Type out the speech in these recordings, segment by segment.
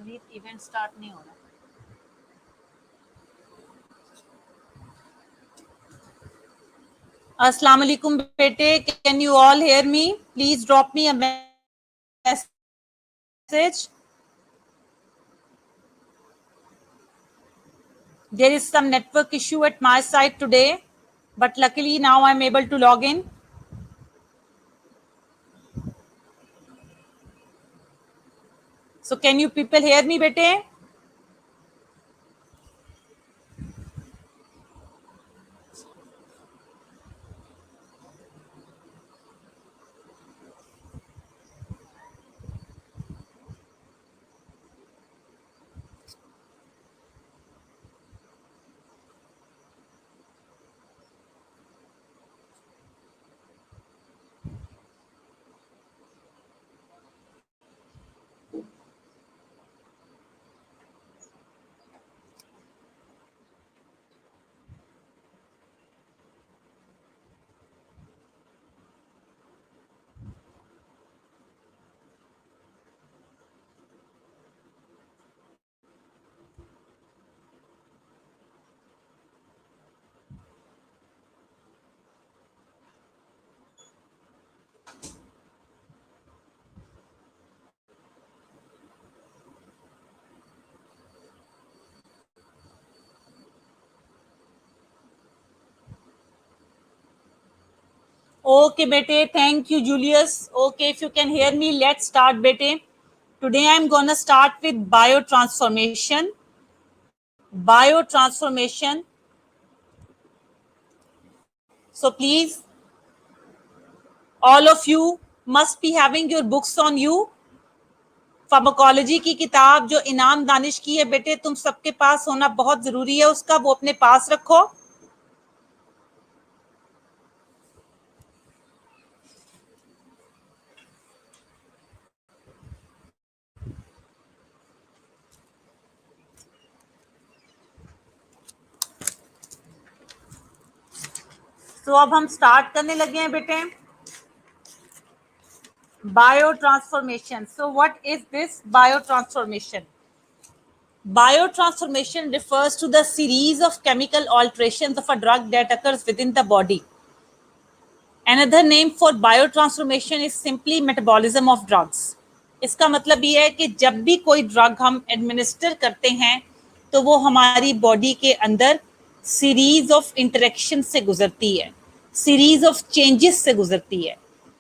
Meet event start नहीं हो रहा। अस्सलाम वालेकुम बेटे, can you all hear me? Please drop me a message. There is some network issue at my side today, but luckily now I'm able to log in. So can you people hear me bete? Okay, bete. Thank you, Julius. Okay, if you can hear me, let's start, bete. Today I'm gonna start with biotransformation. Biotransformation. So please, all of you must be having your books on you. Pharmacology की किताब जो इनाम दानिश की है बेटे, तुम सबके पास होना बहुत जरूरी है उसका, वो अपने पास रखो. तो अब हम स्टार्ट करने लगे हैं बेटे. Biotransformation. So what is this biotransformation? Biotransformation refers to the series of chemical alterations of a drug that occurs within the body. Another name for biotransformation is simply metabolism of drugs. इसका मतलब ये है कि जब भी कोई drug हम administer करते हैं तो वो हमारी बॉडी के अंदर सीरीज ऑफ इंटरेक्शन से गुजरती है, सीरीज ऑफ चेंजेस से गुजरती है.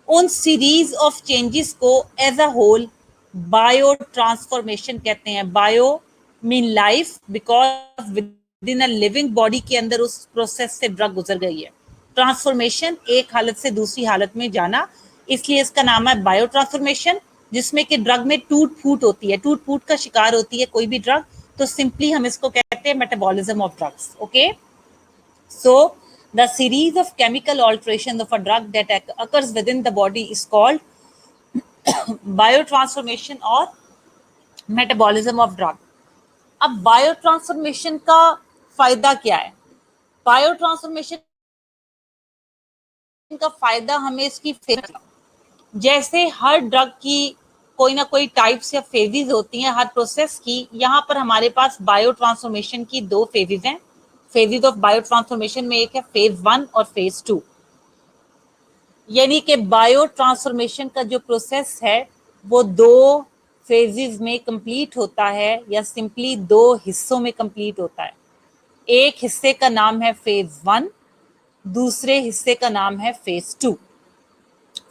उन सीरीज ऑफ चेंजेस को as a whole biotransformation कहते हैं. Bio mean life, because within a living body के अंदर उस प्रोसेस से ड्रग गुजर गई है. ट्रांसफॉर्मेशन एक हालत से दूसरी हालत में जाना, इसलिए इसका नाम है बायो ट्रांसफॉर्मेशन. जिसमें कि ड्रग में टूट फूट होती है, टूट फूट का शिकार होती है कोई भी ड्रग, तो सिंपली हम इसको कहते हैं metabolism of drugs. Okay, so the series of chemical alteration of a drug that occurs with in the body is called bio transformation और मेटाबॉलिज्म ऑफ ड्रग. अब बायो ट्रांसफॉर्मेशन का फायदा क्या है? बायो ट्रांसफॉर्मेशन का फायदा हमें इसकी जैसे हर ड्रग की कोई ना कोई टाइप्स या फेजेस होती हैं हर प्रोसेस की, यहाँ पर हमारे पास बायो ट्रांसफॉर्मेशन की दो फेजेस हैं. फेजेस ऑफ बायो ट्रांसफॉर्मेशन में एक है फेज 1 और फेज 2. यानी कि बायो ट्रांसफॉर्मेशन का जो प्रोसेस है वो दो फेजेस में कंप्लीट होता है या सिंपली दो हिस्सों में कंप्लीट होता है. एक हिस्से का नाम है फेज 1, दूसरे हिस्से का नाम है फेज 2.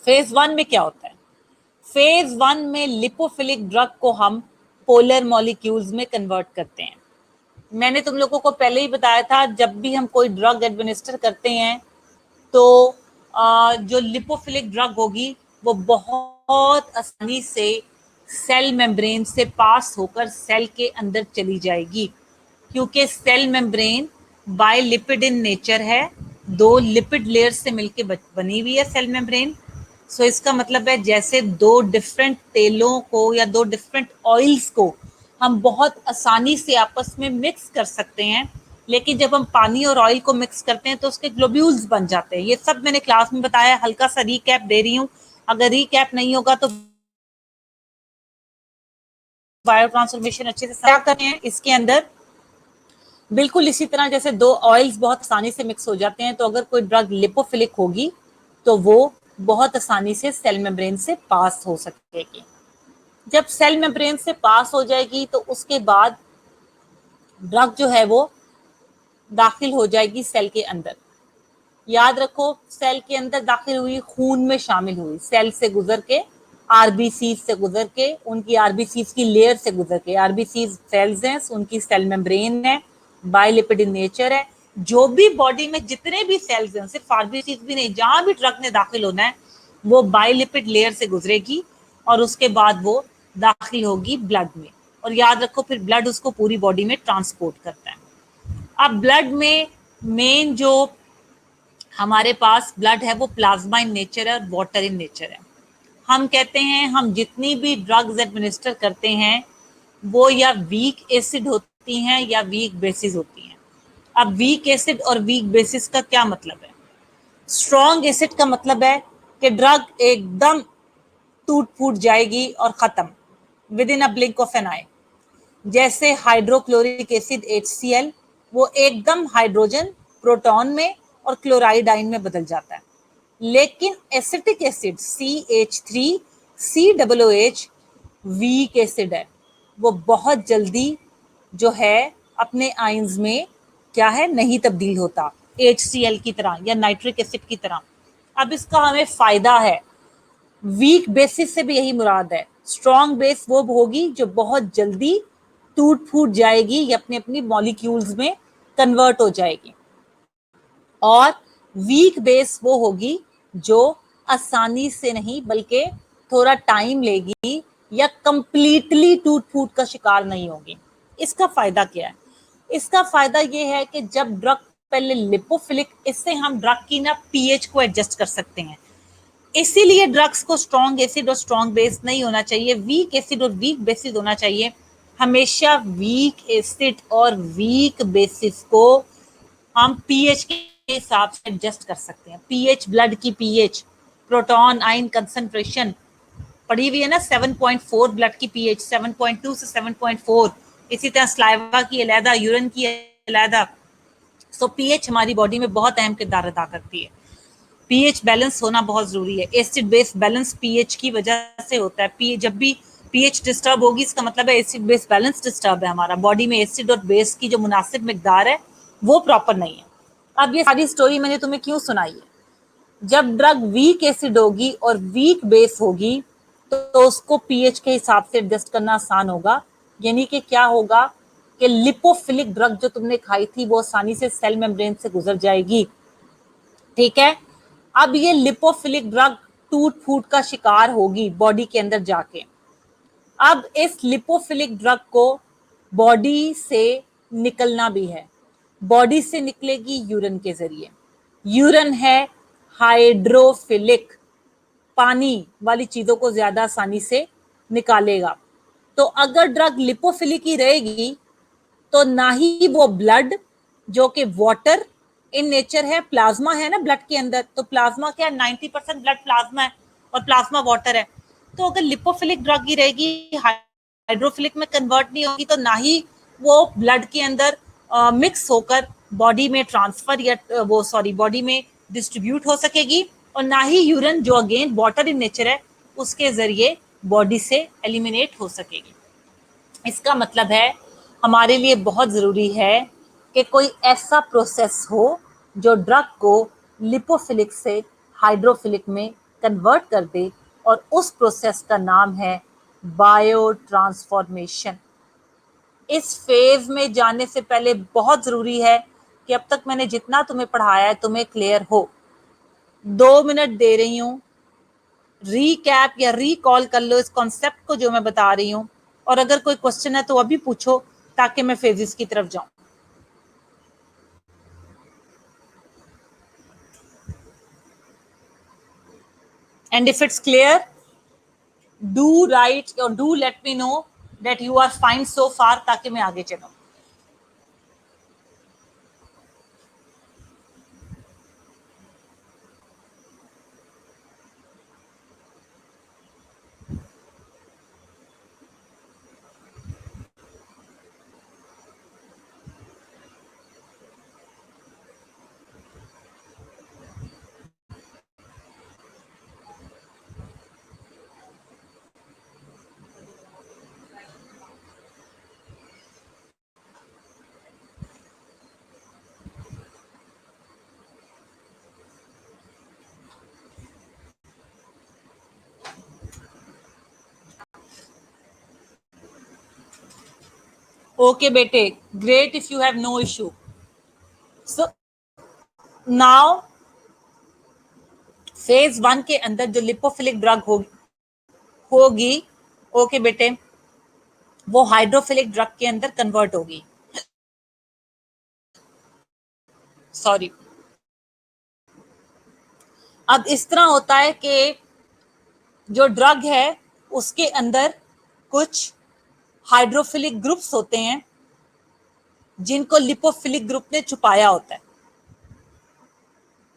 फेज 1 में क्या होता है? फेज 1 में लिपोफिलिक ड्रग को हम पोलर मॉलिक्यूल्स में कन्वर्ट करते हैं. मैंने तुम लोगों को पहले ही बताया था, जब भी हम कोई ड्रग एडमिनिस्टर करते हैं तो जो लिपोफिलिक ड्रग होगी वो बहुत आसानी से सेल मेम्ब्रेन से पास होकर सेल के अंदर चली जाएगी, क्योंकि सेल मेम्ब्रेन बायलिपिड इन नेचर है. दो लिपिड लेयर से मिलके बनी हुई है सेल मेम्ब्रेन. सो इसका मतलब है जैसे दो डिफरेंट तेलों को या दो डिफरेंट ऑयल्स को हम बहुत आसानी से आपस में मिक्स कर सकते हैं, लेकिन जब हम पानी और ऑयल को मिक्स करते हैं तो उसके ग्लोब्यूल्स बन जाते हैं. ये सब मैंने क्लास में बताया, हल्का सा रीकैप दे रही हूँ. अगर रीकैप नहीं होगा तो बायो ट्रांसफॉर्मेशन अच्छे से क्या करते हैं इसके अंदर, बिल्कुल इसी तरह जैसे दो ऑयल्स बहुत आसानी से मिक्स हो जाते हैं, तो अगर कोई ड्रग लिपोफिलिक होगी तो वो बहुत आसानी से सेल मेम्ब्रेन से पास हो सकेगी। जब सेल मेम्ब्रेन से पास हो जाएगी तो उसके बाद ड्रग जो है वो दाखिल हो जाएगी सेल के अंदर। याद रखो, सेल के अंदर दाखिल हुई, खून में शामिल हुई, सेल से गुजर के, आरबीसी से गुजर के, उनकी आरबीसी की लेयर से गुजर के, आरबीसी सेल्स हैं, उनकी सेल मेम्ब्रेन है, बायोलिपिड इन नेचर है। जो भी बॉडी में जितने भी सेल्स हैं, सिर्फ आरबीसी भी नहीं, जहां भी ड्रग ने दाखिल होना है वो बायोलिपिड लेयर से गुजरेगी और उसके बाद वो दाखिल होगी ब्लड में। और याद रखो फिर ब्लड उसको पूरी बॉडी में ट्रांसपोर्ट करता है। अब ब्लड में मेन जो हमारे पास ब्लड है वो प्लाज्मा इन नेचर है और वाटर इन नेचर है। हम कहते हैं हम जितनी भी ड्रग्स एडमिनिस्टर करते हैं वो या वीक एसिड होती हैं या वीक बेसिस होती हैं। अब वीक एसिड और वीक बेसिस का क्या मतलब है? स्ट्रॉन्ग एसिड का मतलब है कि ड्रग एकदम टूट फूट जाएगी और खत्म within a blink of an eye. जैसे हाइड्रोक्लोरिक एसिड HCl, वो एकदम हाइड्रोजन प्रोटॉन में और क्लोराइड आयन में बदल जाता है। लेकिन acetic acid CH3COOH weak acid है, वो बहुत जल्दी जो है अपने आयंस में क्या है नहीं तब्दील होता, HCl की तरह या नाइट्रिक एसिड की तरह। अब इसका हमें फायदा है, वीक बेसिस से भी यही मुराद है। स्ट्रॉन्ग बेस वो होगी जो बहुत जल्दी टूट फूट जाएगी या अपने अपनी मॉलिक्यूल्स में कन्वर्ट हो जाएगी, और वीक बेस वो होगी जो आसानी से नहीं बल्कि थोड़ा टाइम लेगी या कंप्लीटली टूट फूट का शिकार नहीं होगी। इसका फायदा क्या है? इसका फायदा ये है कि जब ड्रग पहले लिपोफिलिक, इससे हम ड्रग की ना पीएच को एडजस्ट कर सकते हैं। इसीलिए ड्रग्स को स्ट्रॉन्ग एसिड और स्ट्रॉन्ग बेस नहीं होना चाहिए, वीक एसिड और वीक बेसिस होना चाहिए। हमेशा वीक एसिड और वीक बेसिस को हम पीएच के हिसाब से एडजस्ट कर सकते हैं। पीएच, ब्लड की पीएच, प्रोटॉन आयन कंसंट्रेशन पड़ी हुई है ना, 7.4 ब्लड की पीएच, 7.2 से 7.4, इसी तरह स्लाइवा की अलहदा, यूरिन की अलहदा। सो पीएच हमारी बॉडी में बहुत अहम किरदार अदा करती है। पीएच बैलेंस होना बहुत जरूरी है। एसिड बेस बैलेंस पीएच की वजह से होता है। जब भी पीएच डिस्टर्ब होगी इसका मतलब है एसिड बेस बैलेंस डिस्टर्ब है, हमारा बॉडी में एसिड और बेस की जो मुनासिब मिकदार है वो प्रॉपर नहीं है। अब ये सारी स्टोरी मैंने तुम्हें क्यों सुनाई है? जब ड्रग वीक एसिड होगी और वीक बेस होगी तो उसको पीएच के हिसाब से एडजस्ट करना आसान होगा। यानी कि क्या होगा कि लिपोफिलिक ड्रग जो तुमने खाई थी वो आसानी से सेल मेम्ब्रेन से गुजर जाएगी, ठीक है। अब ये लिपोफिलिक ड्रग टूट फूट का शिकार होगी बॉडी के अंदर जाके। अब इस लिपोफिलिक ड्रग को बॉडी से निकलना भी है। बॉडी से निकलेगी यूरिन के जरिए। यूरिन है हाइड्रोफिलिक, पानी वाली चीजों को ज्यादा आसानी से निकालेगा। तो अगर ड्रग लिपोफिलिक ही रहेगी तो ना ही वो ब्लड जो कि वाटर इन नेचर है, प्लाज्मा है ना ब्लड के अंदर, तो प्लाज्मा क्या है, 90% ब्लड प्लाज्मा है और प्लाज्मा वाटर है। तो अगर लिपोफिलिक ड्रग ही रहेगी, हाइड्रोफिलिक में कन्वर्ट नहीं होगी, तो ना ही वो ब्लड के अंदर मिक्स होकर बॉडी में ट्रांसफर या बॉडी में डिस्ट्रीब्यूट हो सकेगी, और ना ही यूरिन जो अगेन वाटर इन नेचर है उसके जरिए बॉडी से एलिमिनेट हो सकेगी। इसका मतलब है हमारे लिए बहुत ज़रूरी है कि कोई ऐसा प्रोसेस हो जो ड्रग को लिपोफिलिक से हाइड्रोफिलिक में कन्वर्ट कर दे, और उस प्रोसेस का नाम है बायो ट्रांसफॉर्मेशन। इस फेज में जाने से पहले बहुत ज़रूरी है कि अब तक मैंने जितना तुम्हें पढ़ाया है तुम्हें क्लियर हो। 2 मिनट दे रही हूँ, रीकैप या रिकॉल कर लो इस कॉन्सेप्ट को जो मैं बता रही हूँ, और अगर कोई क्वेश्चन है तो अभी पूछो ताकि मैं फेजेस की तरफ जाऊं। And if it's clear, do write और do let me know that you are fine so far, ताकि मैं आगे चलूं। ओके बेटे, great if you have no issue. So now phase 1 के अंदर जो लिपोफिलिक ड्रग होगी, ओके बेटे, वो हाइड्रोफिलिक ड्रग के अंदर कन्वर्ट होगी. सॉरी. अब इस तरह होता है कि जो ड्रग है उसके अंदर कुछ हाइड्रोफिलिक ग्रुप्स होते हैं जिनको लिपोफिलिक ग्रुप ने छुपाया होता है.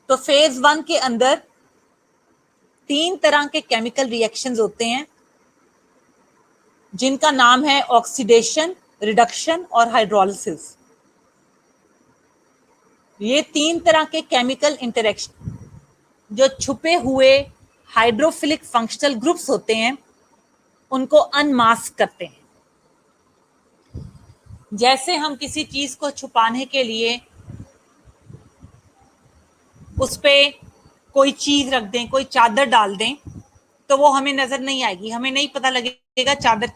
तो फेज 1 के अंदर 3 तरह के केमिकल रिएक्शंस होते हैं जिनका नाम है ऑक्सीडेशन, रिडक्शन और हाइड्रोलिसिस. ये 3 तरह के केमिकल इंटरेक्शन जो छुपे हुए हाइड्रोफिलिक फंक्शनल ग्रुप्स होते हैं उनको अनमास्क करते हैं. जैसे हम किसी चीज को छुपाने के लिए उस पे कोई चीज रख दें, कोई चादर डाल दें, तो वो हमें नजर नहीं आएगी, हमें नहीं पता लगेगा चादर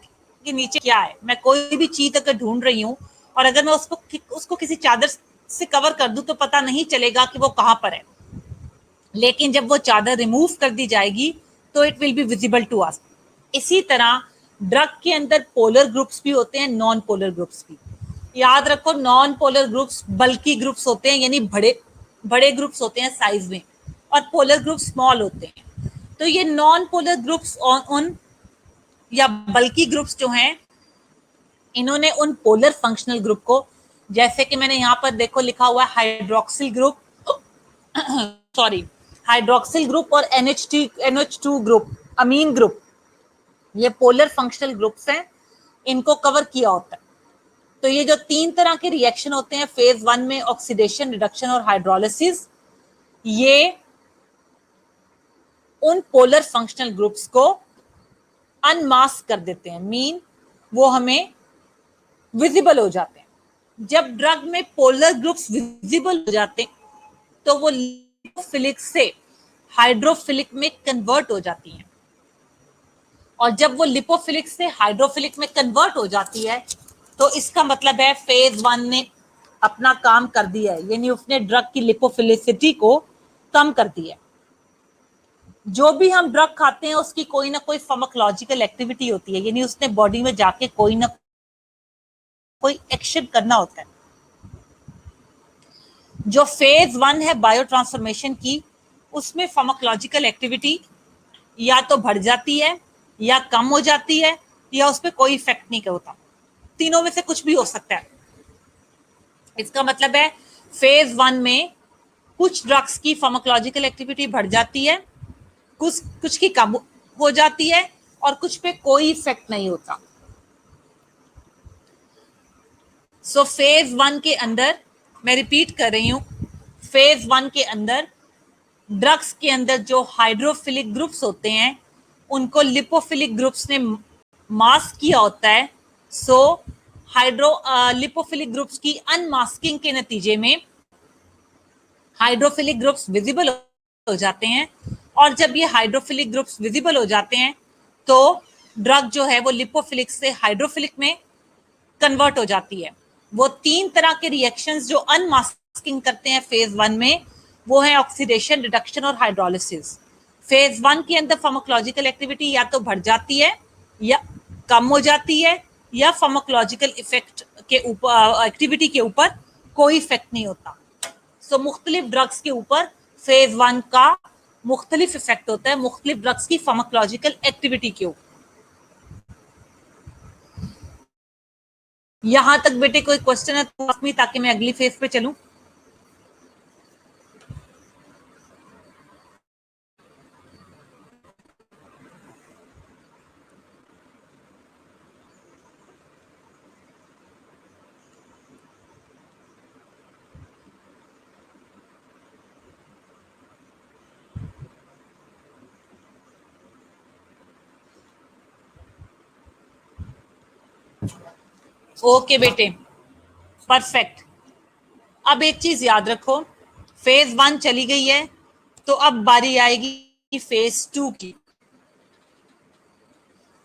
के नीचे क्या है. मैं कोई भी चीज अगर ढूंढ रही हूँ और अगर मैं उसको किसी चादर से कवर कर दूं तो पता नहीं चलेगा कि वो कहां पर है. लेकिन जब वो चादर रिमूव कर दी जाएगी तो it will be visible to us. इसी तरह ड्रग के अंदर पोलर ग्रुप्स भी होते हैं, नॉन पोलर ग्रुप्स भी. याद रखो, नॉन पोलर ग्रुप्स बल्कि ग्रुप्स होते हैं, यानी बड़े बड़े ग्रुप्स होते हैं साइज में, और पोलर ग्रुप स्मॉल होते हैं. तो ये नॉन पोलर ग्रुप्स उन या बल्कि ग्रुप्स जो हैं, इन्होंने उन पोलर फंक्शनल ग्रुप को, जैसे कि मैंने यहां पर देखो लिखा हुआ है hydroxyl group, sorry, hydroxyl group और NH2 ग्रुप, अमीन ग्रुप, ये पोलर फंक्शनल ग्रुप्स हैं, इनको कवर किया होता है. तो ये जो 3 तरह के रिएक्शन होते हैं फेज 1 में, ऑक्सीडेशन, रिडक्शन और हाइड्रोलिसिस, ये उन पोलर फंक्शनल ग्रुप्स को अनमास्क कर देते हैं, मीन वो हमें विजिबल हो जाते हैं. जब ड्रग में पोलर ग्रुप्स विजिबल हो जाते हैं तो वो लिपोफिलिक से हाइड्रोफिलिक में कन्वर्ट हो जाती हैं, और जब वो लिपोफिलिक से हाइड्रोफिलिक में कन्वर्ट हो जाती है तो इसका मतलब है फेज 1 ने अपना काम कर दिया है, यानी उसने ड्रग की लिपोफिलिसिटी को कम कर दिया है. जो भी हम ड्रग खाते हैं उसकी कोई ना कोई फार्माकोलॉजिकल एक्टिविटी होती है, यानी उसने बॉडी में जाके कोई ना कोई एक्शन करना होता है. जो फेज 1 है बायो ट्रांसफॉर्मेशन की, उसमें फार्माकोलॉजिकल एक्टिविटी या तो बढ़ जाती है या कम हो जाती है या उस पर कोई इफेक्ट नहीं होता. तीनों में से कुछ भी हो सकता है. इसका मतलब है फेज 1 में कुछ ड्रग्स की फार्माकोलॉजिकल एक्टिविटी बढ़ जाती है, कुछ की कम हो जाती है और कुछ पे कोई इफेक्ट नहीं होता. सो फेज 1 के अंदर, मैं रिपीट कर रही हूं, फेज 1 के अंदर ड्रग्स के अंदर जो हाइड्रोफिलिक ग्रुप्स होते हैं उनको लिपोफिलिक ग्रुप्स ने मास्क किया होता है. सो लिपोफिलिक ग्रुप्स की अनमास्किंग के नतीजे में हाइड्रोफिलिक ग्रुप्स विजिबल हो जाते हैं, और जब ये हाइड्रोफिलिक ग्रुप्स विजिबल हो जाते हैं तो ड्रग जो है वो लिपोफिलिक से हाइड्रोफिलिक में कन्वर्ट हो जाती है. वो 3 तरह के रिएक्शंस जो अनमास्किंग करते हैं फेज 1 में, वो है ऑक्सीडेशन, रिडक्शन और हाइड्रोलिसिस. फेज 1 के अंदर फार्माकोलॉजिकल एक्टिविटी या तो बढ़ जाती है या कम हो जाती है, या फार्माकोलॉजिकल इफेक्ट के ऊपर, एक्टिविटी के ऊपर कोई इफेक्ट नहीं होता. सो मुख्तलिफ ड्रग्स के ऊपर फेज 1 का मुख्तलिफ इफेक्ट होता है, मुख्तलिफ ड्रग्स की फार्माकोलॉजिकल एक्टिविटी के ऊपर. यहां तक बेटे कोई क्वेश्चन है तो अपनी, ताकि मैं अगली फेज पे चलूं. ओके बेटे, परफेक्ट. अब एक चीज याद रखो, फेज 1 चली गई है तो अब बारी आएगी फेज 2 की.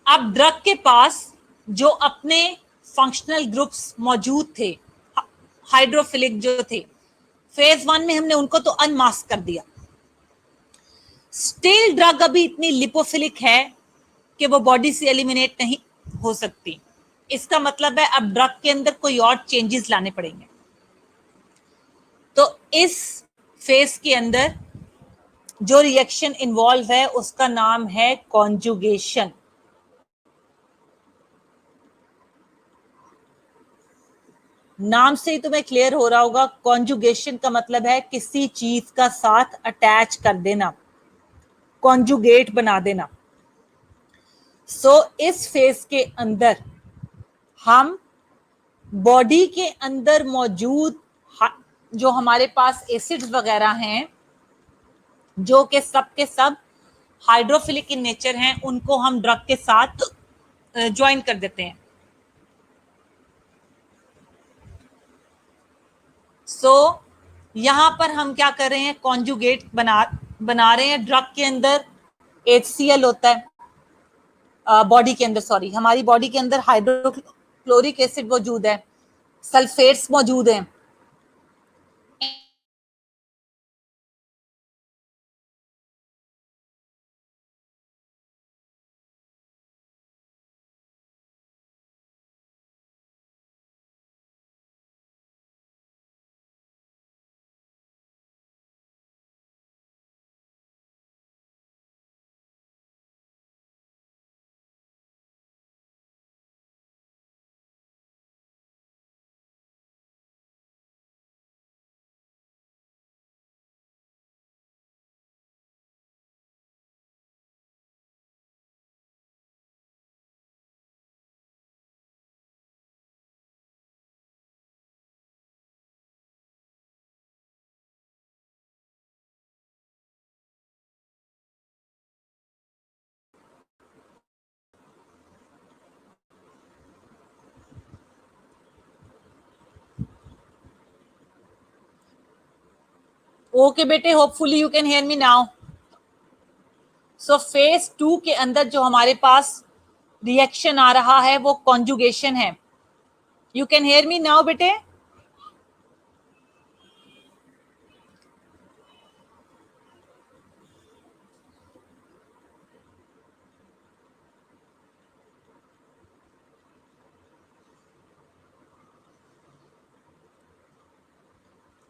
अब ड्रग के पास जो अपने फंक्शनल ग्रुप्स मौजूद थे, हाइड्रोफिलिक जो थे, फेज 1 में हमने उनको तो अनमास्क कर दिया। स्टिल ड्रग अभी इतनी लिपोफिलिक है कि वो बॉडी से एलिमिनेट नहीं हो सकती। इसका मतलब है अब ड्रग के अंदर कोई और चेंजेस लाने पड़ेंगे। तो इस फेज के अंदर जो रिएक्शन इन्वॉल्व है उसका नाम है कॉन्जुगेशन। नाम से ही तुम्हें क्लियर हो रहा होगा, कॉन्जुगेशन का मतलब है किसी चीज का साथ अटैच कर देना, कॉन्जुगेट बना देना। इस फेज के अंदर हम बॉडी के अंदर मौजूद जो हमारे पास एसिड्स वगैरह हैं, जो कि सब के सब हाइड्रोफिलिक इन नेचर हैं, उनको हम ड्रग के साथ ज्वाइन कर देते हैं। यहां पर हम क्या कर रहे हैं, कॉन्जुगेट बना रहे हैं। ड्रग के अंदर HCl होता है, बॉडी के अंदर, सॉरी, हमारी बॉडी के अंदर हाइड्रोक्लोरिक एसिड मौजूद है, सल्फेट्स मौजूद हैं। ओके बेटे, hopefully you can hear me now. Phase 2 के अंदर जो हमारे पास रिएक्शन आ रहा है वो कॉन्जुगेशन है। You can hear me now बेटे?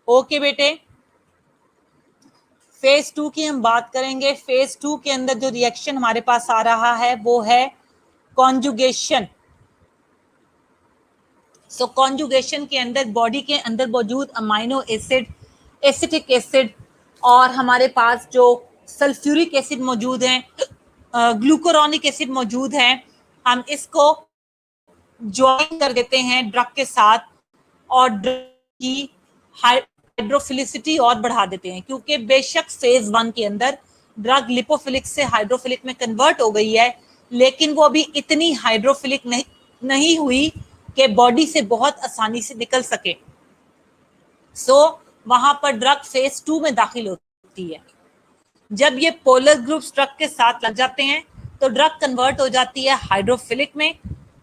ओके बेटे, फेज 2 की हम बात करेंगे। फेज 2 के अंदर जो रिएक्शन हमारे पास आ रहा है वो है कॉन्जुगेशन। कॉन्जुगेशन के अंदर बॉडी के अंदर मौजूद अमाइनो एसिड, एसिटिक एसिड और हमारे पास जो सल्फ्यूरिक एसिड मौजूद हैं, ग्लूकोरोनिक एसिड मौजूद हैं, हम इसको ज्वाइन कर देते हैं ड्रग के साथ और ड्रग की हाइड्रोफिलिसिटी और बढ़ा देते हैं। क्योंकि बेशक फेज 1 के अंदर ड्रग लिपोफिलिक से हाइड्रोफिलिक में कन्वर्ट हो गई है, लेकिन वो अभी इतनी हाइड्रोफिलिक नहीं हुई कि बॉडी से बहुत आसानी से निकल सके। वहां पर ड्रग फेज 2 में दाखिल होती है। जब ये पोलर ग्रुप्स ड्रग के साथ लग जाते हैं तो ड्रग कन्वर्ट हो जाती है हाइड्रोफिलिक में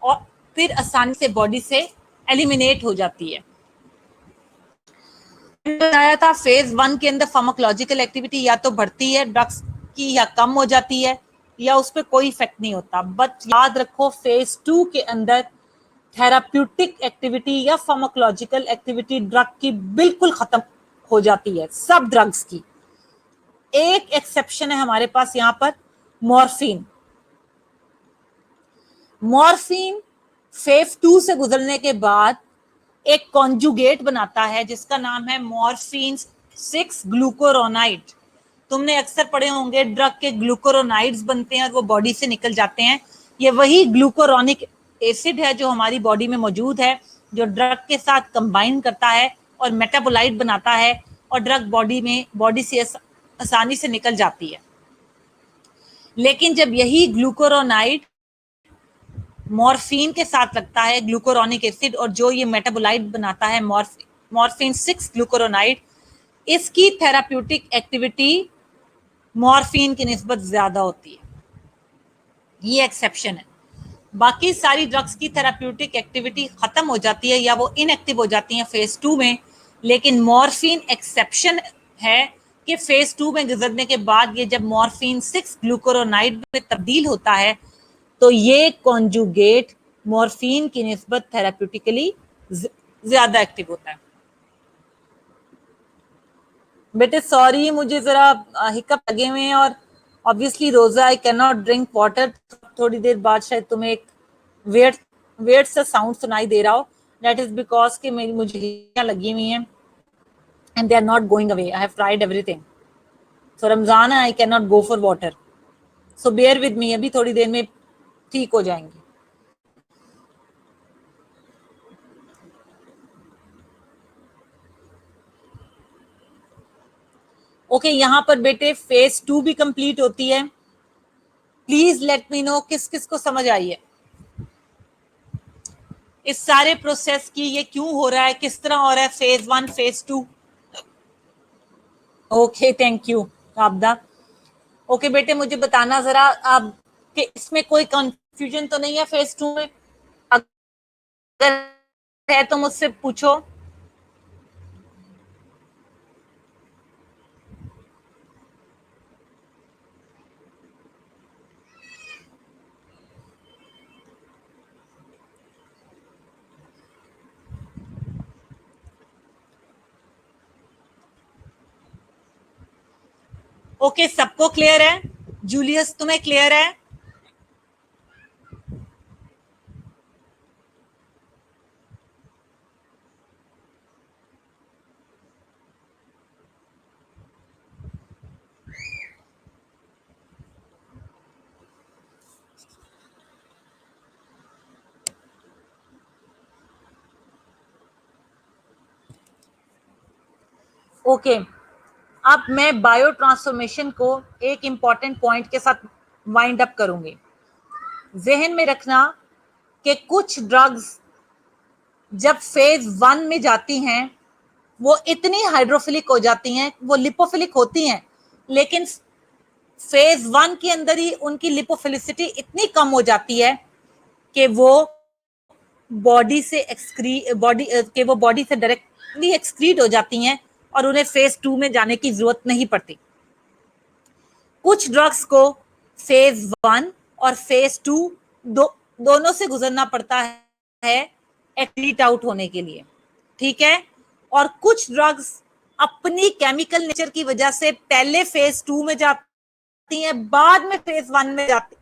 और फिर आसानी से बॉडी से एलिमिनेट हो जाती है। बताया था फेज 1 के अंदर फार्माकोलॉजिकल एक्टिविटी या तो बढ़ती है ड्रग्स की या कम हो जाती है या उस पर कोई इफेक्ट नहीं होता। बट याद रखो फेज 2 के अंदर थेराप्यूटिक एक्टिविटी या फार्माकोलॉजिकल एक्टिविटी ड्रग की बिल्कुल खत्म हो जाती है, सब ड्रग्स की। एक एक्सेप्शन है हमारे पास यहां पर, मॉर्फिन। मॉर्फिन फेज 2 से गुजरने के बाद एक कॉन्जुगेट बनाता है जिसका नाम है मॉर्फिन 6 ग्लूकोरोनाइड। तुमने अक्सर पढ़े होंगे ड्रग के ग्लूकोरोनाइड्स बनते हैं और वो बॉडी से निकल जाते हैं। ये वही ग्लूकोरोनिक एसिड है जो हमारी बॉडी में मौजूद है, जो ड्रग के साथ कंबाइन करता है और मेटाबोलाइट बनाता है और ड्रग बॉडी से आसानी से निकल जाती है। लेकिन जब यही ग्लूकोरोनाइड मॉर्फिन के साथ लगता है, ग्लूकोरोनिक एसिड, और जो ये मेटाबोलाइट बनाता है मॉर्फिन 6 ग्लूकोरोनाइड, इसकी थेराप्यूटिक एक्टिविटी मॉर्फिन की निस्बत ज्यादा होती है। ये एक्सेप्शन है। बाकी सारी ड्रग्स की थेराप्यूटिक एक्टिविटी खत्म हो जाती है या वो इनएक्टिव हो जाती है फेज 2 में, लेकिन मॉर्फिन एक्सेप्शन है कि फेज 2 में गुजरने के बाद ये जब मॉर्फिन 6 ग्लूकोरोनाइड में तब्दील होता है तो ये कॉन्जुगेट मॉर्फिन की निस्बत थेराप्यूटिकली ज्यादा एक्टिव होता है। बेटे सॉरी, मुझे जरा हिकअप लगे हुए हैं और ऑब्वियसली रोजा आई कैन नॉट ड्रिंक वाटर। थोड़ी देर बाद शायद तुम्हें एक वेट वेट सा साउंड सुनाई दे रहा हो, दैट इज बिकॉज कि मेरी मुझे हिक्कियां लगी हुई हैं and they are not going away. I have tried everything, so Ramzan I can not go for water, so bear with me, अभी थोड़ी देर में ठीक हो जाएंगे। ओके यहाँ पर बेटे फेज 2 भी कंप्लीट होती है। प्लीज लेट मी नो किस किस को समझ आई है इस सारे प्रोसेस की, ये क्यों हो रहा है, किस तरह हो रहा है, phase 1 phase 2। Okay thank you आपदा। ओके बेटे मुझे बताना जरा आप कि इसमें कोई कंफ्यूजन तो नहीं है फेज 2 में, अगर है तो मुझसे पूछो। ओके सबको क्लियर है? जूलियस तुम्हें क्लियर है? ओके अब मैं बायो ट्रांसफॉर्मेशन को एक इंपॉर्टेंट पॉइंट के साथ वाइंड अप करूंगी। जहन में रखना कि कुछ ड्रग्स जब फेज 1 में जाती हैं वो इतनी हाइड्रोफिलिक हो जाती हैं, वो लिपोफिलिक होती हैं, लेकिन फेज 1 के अंदर ही उनकी लिपोफिलिसिटी इतनी कम हो जाती है कि वो बॉडी से डायरेक्टली एक्सक्रीट हो जाती हैं और उन्हें फेज 2 में जाने की जरूरत नहीं पड़ती। कुछ ड्रग्स को फेज 1 और फेज 2 दोनों से गुजरना पड़ता है एक्सक्रीट आउट होने के लिए, ठीक है। और कुछ ड्रग्स अपनी केमिकल नेचर की वजह से पहले फेज 2 में जाती हैं, बाद में फेज 1 में जाती,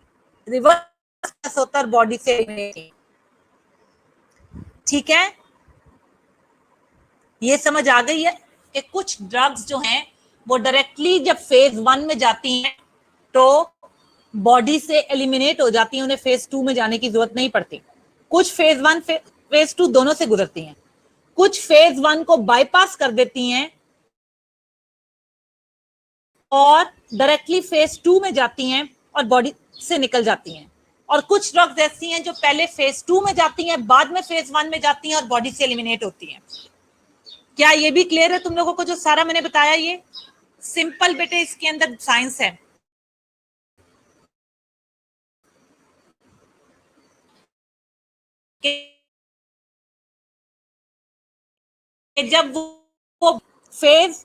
रिवर्स होता है बॉडी से, ठीक है। ये समझ आ गई है कि कुछ ड्रग्स जो हैं वो डायरेक्टली जब फेज 1 में जाती हैं तो बॉडी से एलिमिनेट हो जाती हैं, उन्हें फेज 2 में जाने की जरूरत नहीं पड़ती। कुछ फेज 1 फेज 2 दोनों से गुजरती हैं, कुछ फेज 1 को बाईपास कर देती हैं और डायरेक्टली फेज 2 में जाती हैं और बॉडी से निकल जाती हैं। और कुछ ड्रग्स ऐसी हैं जो पहले फेज 2 में जाती हैं, बाद में फेज 1 में जाती हैं और बॉडी से एलिमिनेट होती हैं। क्या ये भी क्लियर है तुम लोगों को जो सारा मैंने बताया? ये सिंपल बेटे, इसके अंदर साइंस है। जब वो फेज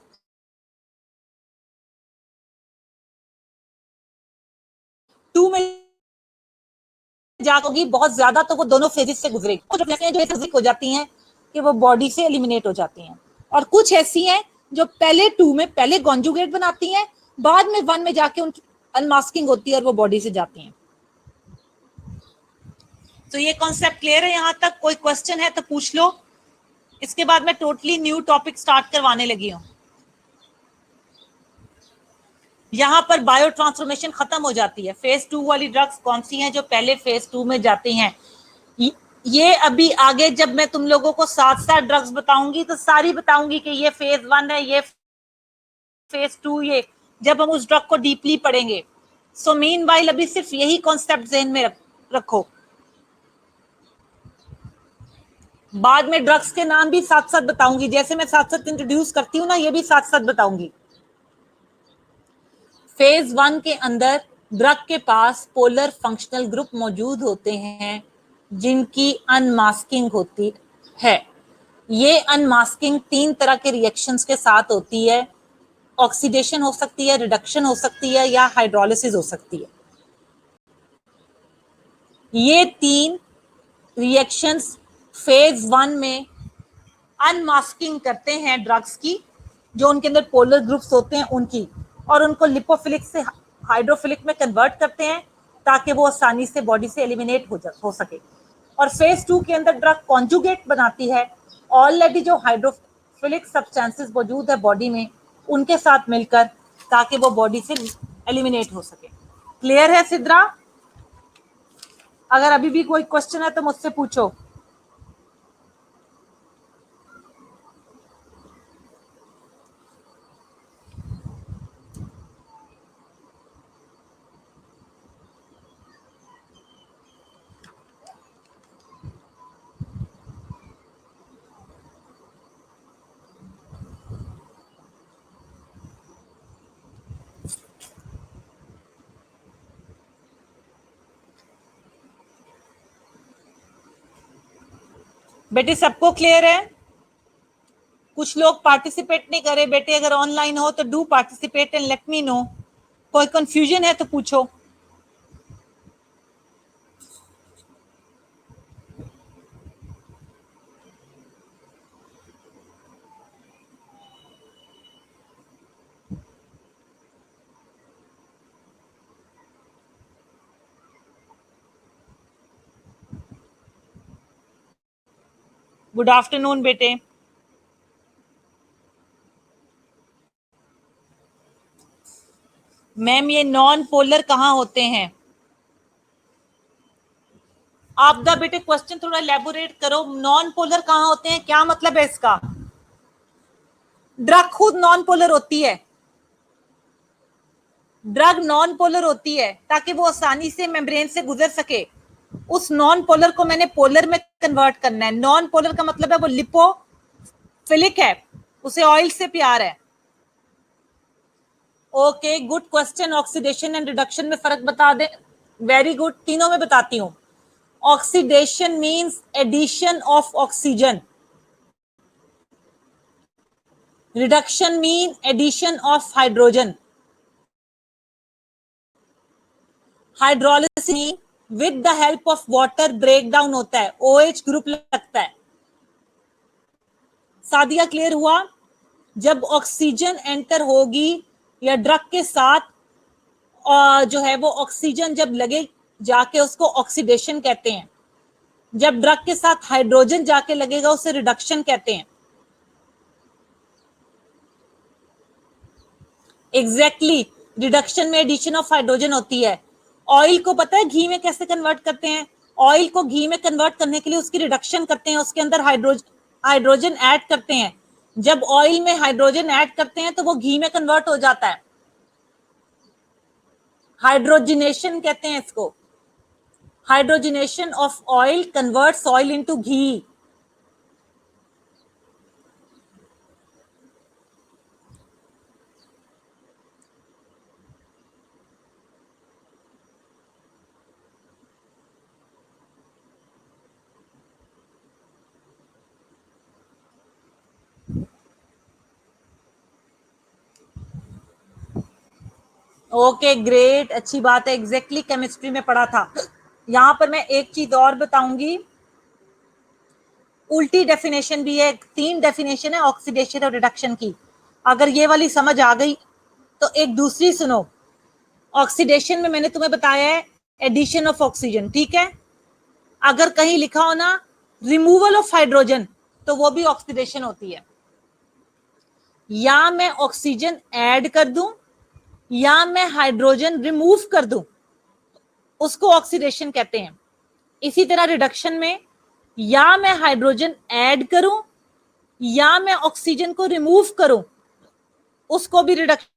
2 में जाओगी बहुत ज्यादा तो वो दोनों फेजेस से गुजरेगी। कुछ जो हो जाती हैं कि वो बॉडी से एलिमिनेट हो जाती हैं, और कुछ ऐसी हैं जो पहले 2 में पहले कॉन्जुगेट बनाती हैं, बाद में 1 में जाके उनकी अनमास्किंग होती है और वो बॉडी से जाती हैं। तो ये कॉन्सेप्ट क्लियर है यहां तक? कोई क्वेश्चन है तो पूछ लो, इसके बाद मैं टोटली न्यू टॉपिक स्टार्ट करवाने लगी हूं। यहां पर बायो ट्रांसफॉर्मेशन खत्म हो जाती है। फेज 2 वाली ड्रग्स कौन सी हैं जो पहले फेज 2 में जाती हैं? ये अभी आगे जब मैं तुम लोगों को साथ साथ ड्रग्स बताऊंगी तो सारी बताऊंगी कि ये फेज 1 है, ये फेज 2, ये जब हम उस ड्रग को डीपली पढ़ेंगे। सो मीनवाइल अभी सिर्फ यही कॉन्सेप्ट ज़हन में रखो। बाद में ड्रग्स के नाम भी साथ साथ बताऊंगी, जैसे मैं साथ साथ इंट्रोड्यूस करती हूँ ना, ये भी साथ साथ बताऊंगी। फेज 1 के अंदर ड्रग के पास पोलर फंक्शनल ग्रुप मौजूद होते हैं जिनकी अनमास्किंग होती है। ये अनमास्किंग 3 तरह के रिएक्शंस के साथ होती है। ऑक्सीडेशन हो सकती है, रिडक्शन हो सकती है, या हाइड्रोलिसिस हो सकती है। ये 3 रिएक्शंस फेज 1 में अनमास्किंग करते हैं ड्रग्स की, जो उनके अंदर पोलर ग्रुप्स होते हैं उनकी, और उनको लिपोफिलिक से हाइड्रोफिलिक में कन्वर्ट करते हैं ताकि वो आसानी से बॉडी से एलिमिनेट हो सके। और फेज 2 के अंदर ड्रग कॉन्जुगेट बनाती है ऑलरेडी जो हाइड्रोफिलिक सब्सटेंसेस मौजूद है बॉडी में उनके साथ मिलकर, ताकि वो बॉडी से एलिमिनेट हो सके। क्लियर है सिद्रा? अगर अभी भी कोई क्वेश्चन है तो मुझसे पूछो। बेटे सबको क्लियर है? कुछ लोग पार्टिसिपेट नहीं करे बेटे, अगर ऑनलाइन हो तो do participate and let me no. कोई कंफ्यूजन है तो पूछो। गुड आफ्टरनून बेटे। मैम ये नॉन पोलर कहाँ होते हैं? आप द बेटे क्वेश्चन थोड़ा एलैबोरेट करो। नॉन पोलर कहाँ होते हैं, क्या मतलब है इसका? ड्रग खुद नॉन पोलर होती है। ड्रग नॉन पोलर होती है ताकि वो आसानी से मेम्ब्रेन से गुजर सके। उस नॉन पोलर को मैंने पोलर में कन्वर्ट करना है। नॉन पोलर का मतलब है वो लिपोफिलिक है, उसे ऑयल से प्यार है। Okay, good question. Oxidation and reduction में फर्क बता दे। वेरी गुड, तीनों में बताती हूं। Oxidation means addition of oxygen, reduction mean addition of hydrogen, hydrolysis mean with the help of water break down होता है, OH ग्रुप लगता है। सादिया क्लियर हुआ? जब ऑक्सीजन एंटर होगी या ड्रग के साथ जो है वो ऑक्सीजन जब लगे जाके उसको ऑक्सीडेशन कहते हैं। जब ड्रग के साथ हाइड्रोजन जाके लगेगा उसे रिडक्शन कहते हैं। एग्जैक्टली, रिडक्शन में एडिशन ऑफ हाइड्रोजन होती है। ऑयल को पता है घी में कैसे कन्वर्ट करते हैं? ऑयल को घी में कन्वर्ट करने के लिए उसकी रिडक्शन करते हैं, उसके अंदर हाइड्रोजन ऐड करते हैं। जब ऑयल में हाइड्रोजन ऐड करते हैं तो वो घी में कन्वर्ट हो जाता है। हाइड्रोजिनेशन कहते हैं इसको। Hydrogenation of oil converts oil into ghee. Okay great, अच्छी बात है। एग्जैक्टली केमिस्ट्री में पढ़ा था। यहां पर मैं एक चीज और बताऊंगी, उल्टी डेफिनेशन भी है। 3 डेफिनेशन है ऑक्सीडेशन और रिडक्शन की। अगर ये वाली समझ आ गई तो एक दूसरी सुनो। ऑक्सीडेशन में मैंने तुम्हें बताया है एडिशन ऑफ ऑक्सीजन, ठीक है। अगर कहीं लिखा हो ना रिमूवल ऑफ हाइड्रोजन तो वो भी ऑक्सीडेशन होती है। या मैं ऑक्सीजन ऐड कर दूं या मैं हाइड्रोजन रिमूव कर दूं, उसको ऑक्सीडेशन कहते हैं। इसी तरह रिडक्शन में या मैं हाइड्रोजन ऐड करूं या मैं ऑक्सीजन को रिमूव करूं, उसको भी रिडक्शन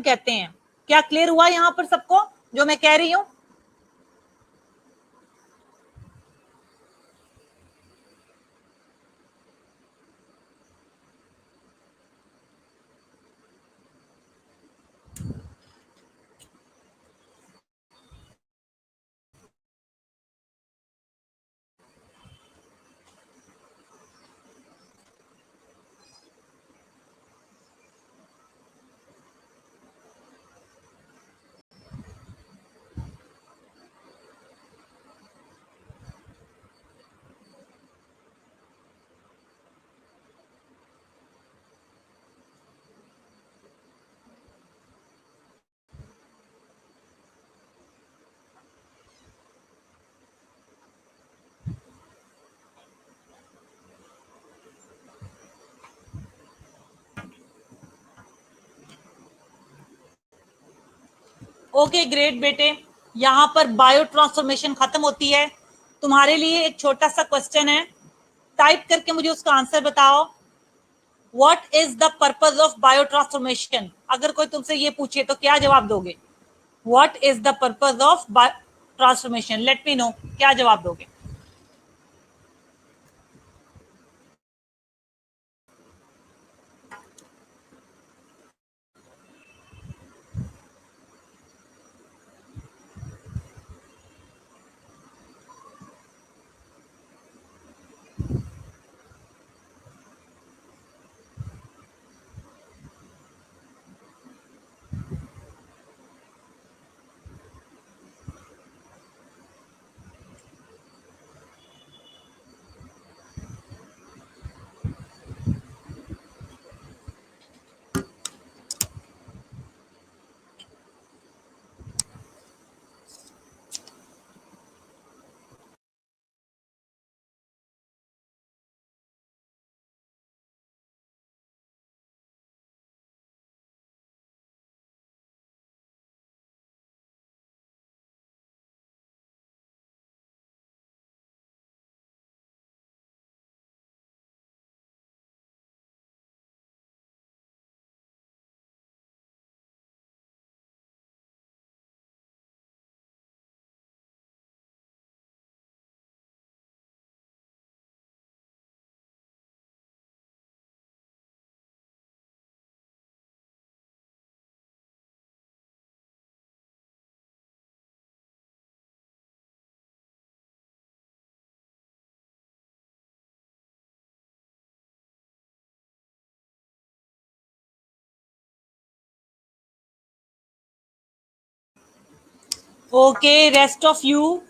कहते हैं। क्या क्लियर हुआ यहां पर सबको जो मैं कह रही हूं? ओके ग्रेट बेटे, यहाँ पर बायो ट्रांसफॉर्मेशन खत्म होती है। तुम्हारे लिए एक छोटा सा क्वेश्चन है, टाइप करके मुझे उसका आंसर बताओ। What is the purpose of bio transformation? अगर कोई तुमसे ये पूछे तो क्या जवाब दोगे? What is the purpose of transformation? Late me no, क्या जवाब दोगे? Okay, rest of you.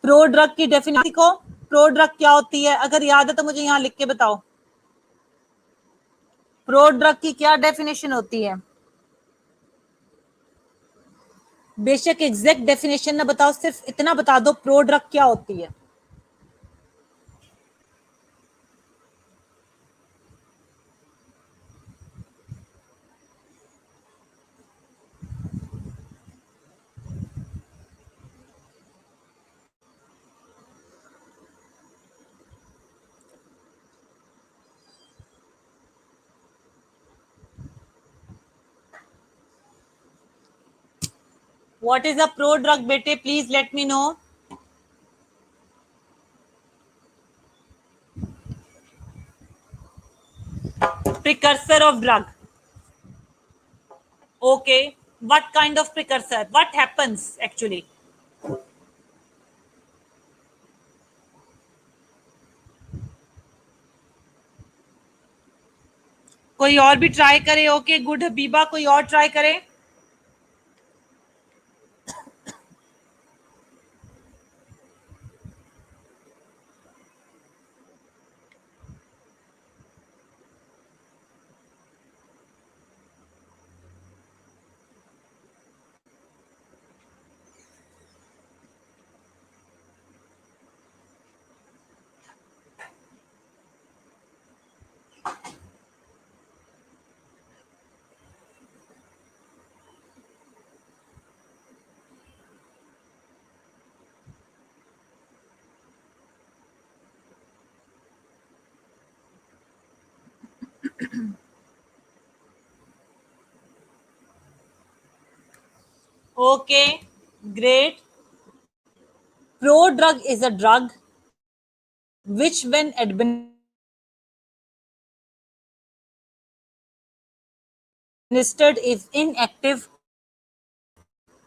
Pro drug की डेफिनेशन को, प्रो ड्रग क्या होती है? अगर याद है तो मुझे यहाँ लिख के बताओ, प्रो ड्रग की क्या डेफिनेशन होती है? बेशक एग्जैक्ट डेफिनेशन ना बताओ, सिर्फ इतना बता दो प्रो ड्रग क्या होती है। What is a prodrug बेटे? Please let me know. Precursor of drug. Okay, what kind of precursor? What happens actually? कोई और भी ट्राई करे? ओके गुड हबीबा, कोई और ट्राई करे? Okay, great. Prodrug is a drug which, when administered, is inactive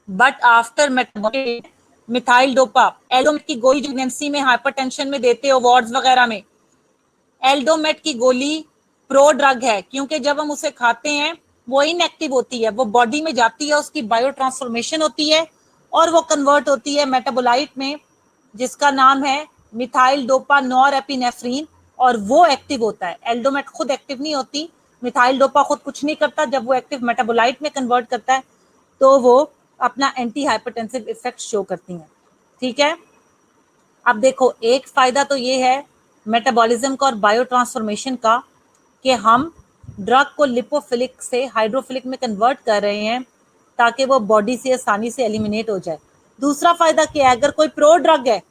but after metabolic methyldopa, Aldomet की गोली जो प्रेगनेंसी में हाइपरटेंशन में देते हो वार्ड्स वगैरह में, एल्डोमेट की गोली प्रो ड्रग है, क्योंकि जब हम उसे खाते हैं वो इनएक्टिव होती है, वो बॉडी में जाती है, उसकी बायो ट्रांसफॉर्मेशन होती है और वो कन्वर्ट होती है मेटाबोलाइट में जिसका नाम है मिथाइल डोपा नॉर एपिनेफ्रीन, और वो एक्टिव होता है। एल्डोमेट खुद एक्टिव नहीं होती, मिथाइल डोपा खुद कुछ नहीं करता, जब वो एक्टिव मेटाबोलाइट में कन्वर्ट करता है तो वो अपना एंटी हाइपरटेंसिव इफेक्ट शो करती हैं। ठीक है, अब देखो एक फायदा तो ये है मेटाबॉलिज्म का और बायो ट्रांसफॉर्मेशन का कि हम ड्रग को लिपोफिलिक से हाइड्रोफिलिक में कन्वर्ट कर रहे हैं ताकि वो बॉडी से आसानी से एलिमिनेट हो जाए। दूसरा फायदा क्या है, अगर कोई प्रो ड्रग है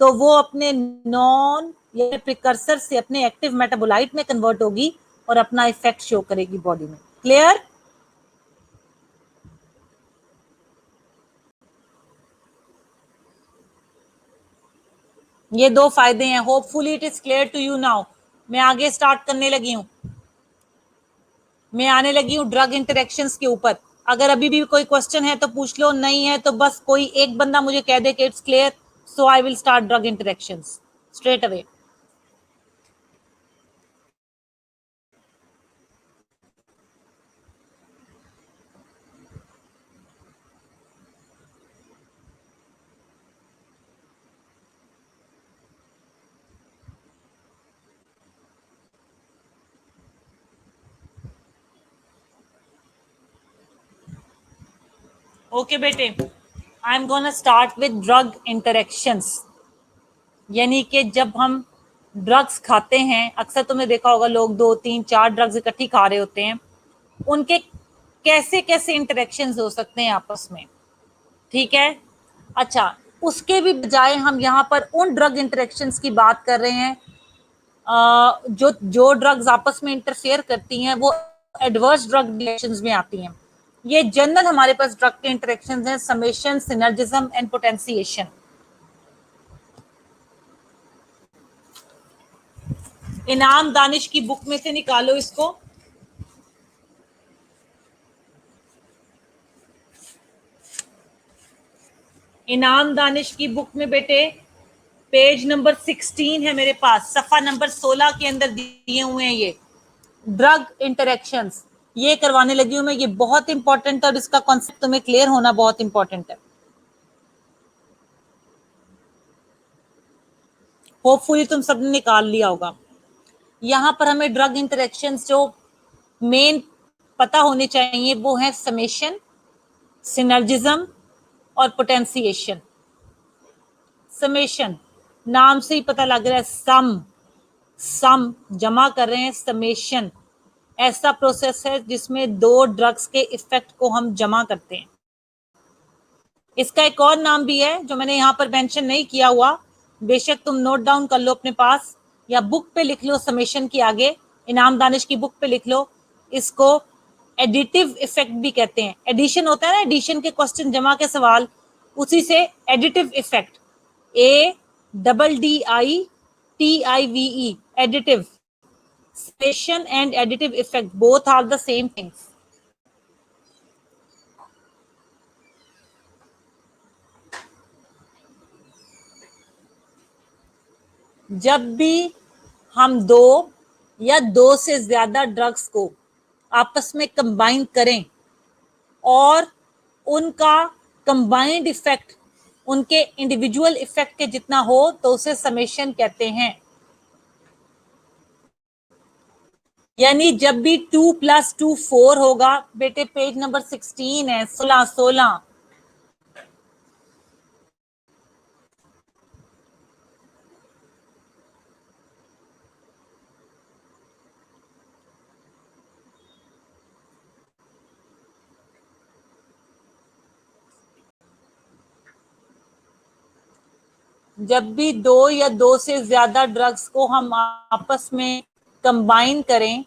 तो वो अपने नॉन या प्रिकर्सर से अपने एक्टिव मेटाबोलाइट में कन्वर्ट होगी और अपना इफेक्ट शो करेगी बॉडी में। क्लियर? ये दो फायदे हैं। Hopefully it is clear to you now. मैं आगे स्टार्ट करने लगी हूं, मैं आने लगी हूं ड्रग इंटरेक्शंस के ऊपर। अगर अभी भी कोई क्वेश्चन है तो पूछ लो, नहीं है तो बस कोई एक बंदा मुझे कह दे कि it's clear, so I will start drug interactions straight away. Okay बेटे, I am gonna start with drug interactions. यानी कि जब हम ड्रग्स खाते हैं, अक्सर तुमने देखा होगा लोग 2 3 4 ड्रग्स इकट्ठी खा रहे होते हैं, उनके कैसे कैसे इंटरेक्शंस हो सकते हैं आपस में। ठीक है, अच्छा, उसके भी बजाय हम यहाँ पर उन ड्रग इंटरेक्शंस की बात कर रहे हैं जो जो ड्रग्स आपस में इंटरफेयर करती हैं वो एडवर्स ड्रग रिएक्शंस में आती हैं। ये जनरल हमारे पास ड्रग के इंटरेक्शंस हैं, समेशन, सिनर्जिज्म एंड पोटेंशिएशन। इनाम दानिश की बुक में से निकालो इसको। इनाम दानिश की बुक में बेटे पेज नंबर 16 है मेरे पास, सफा नंबर 16 के अंदर दिए हुए हैं ये ड्रग इंटरेक्शंस। ये करवाने लगी हूं मैं, ये बहुत इंपॉर्टेंट है और इसका कॉन्सेप्ट तुम्हें क्लियर होना बहुत इंपॉर्टेंट है। होपफुली तुम सबने निकाल लिया होगा। यहां पर हमें ड्रग इंटरेक्शंस जो मेन पता होने चाहिए वो है समेशन, सिनर्जिज्म और पोटेंशिएशन। समेशन नाम से ही पता लग रहा है, सम जमा कर रहे हैं। समेशन ऐसा प्रोसेस है जिसमें दो ड्रग्स के इफेक्ट को हम जमा करते हैं। इसका एक और नाम भी है जो मैंने यहाँ पर मेंशन नहीं किया हुआ, बेशक तुम नोट डाउन कर लो अपने पास या बुक पे लिख लो, समेशन के आगे इनाम दानिश की बुक पे लिख लो। इसको एडिटिव इफेक्ट भी कहते हैं। एडिशन होता है ना, एडिशन के क्वेश्चन जमा के सवाल, उसी से additive effect, ADDITIVE, additive. Station and additive effect both are the same things. जब भी हम दो या दो से ज्यादा ड्रग्स को आपस में कंबाइन करें और उनका कंबाइंड इफेक्ट उनके इंडिविजुअल इफेक्ट के जितना हो तो उसे समेशन कहते हैं। यानी जब भी 2+2 4 होगा, बेटे पेज नंबर 16 है, 16 जब भी दो या दो से ज्यादा ड्रग्स को हम आपस में कंबाइन करें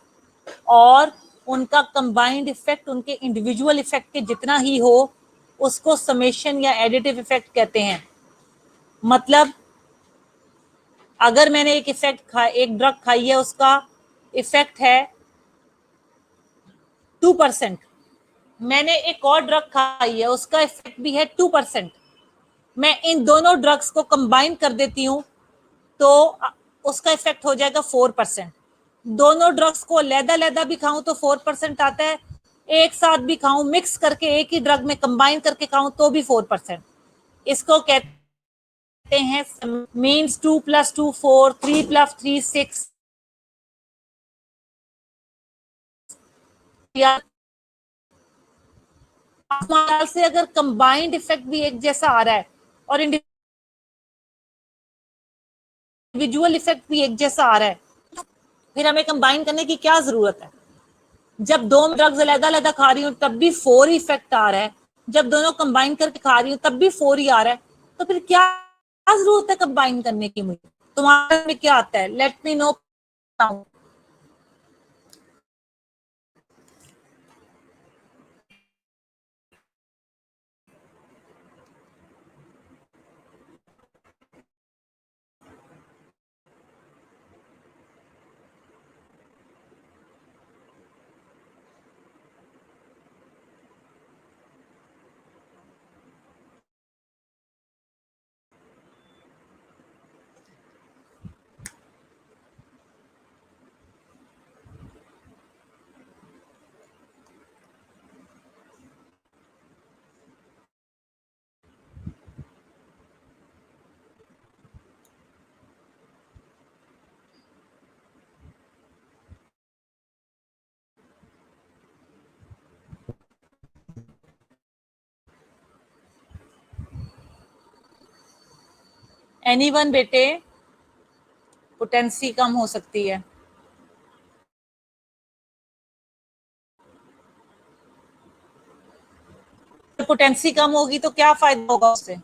और उनका कंबाइंड इफेक्ट उनके इंडिविजुअल इफेक्ट के जितना ही हो, उसको समेशन या एडिटिव इफेक्ट कहते हैं। मतलब अगर मैंने एक ड्रग खाई है, उसका इफेक्ट है 2%, मैंने एक और ड्रग खाई है, उसका इफेक्ट भी है 2%, मैं इन दोनों ड्रग्स को कंबाइन कर देती हूँ तो उसका इफेक्ट हो जाएगा 4%। दोनों ड्रग्स को लैदा लैदा भी खाऊं तो 4% आता है, एक साथ भी खाऊं मिक्स करके एक ही ड्रग में कंबाइन करके खाऊं तो भी 4%। इसको कहते हैं मीन्स 2+2 4, 3+3 6, या से अगर कंबाइंड इफेक्ट भी एक जैसा आ रहा है और इंडिविजुअल इफेक्ट भी एक जैसा आ रहा है, फिर हमें कंबाइन करने की क्या जरूरत है? जब दो ड्रग्स अलग अलग खा रही हूँ तब भी 4 इफेक्ट आ रहा है, जब दोनों कंबाइन करके खा रही हूँ तब भी 4 ही आ रहा है, तो फिर क्या जरूरत है कंबाइन करने की? मुझे तुम्हारे में क्या आता है, लेट मी नो। एनीवन बेटे, पोटेंसी कम हो सकती है। पोटेंसी कम होगी तो क्या फायदा होगा उससे?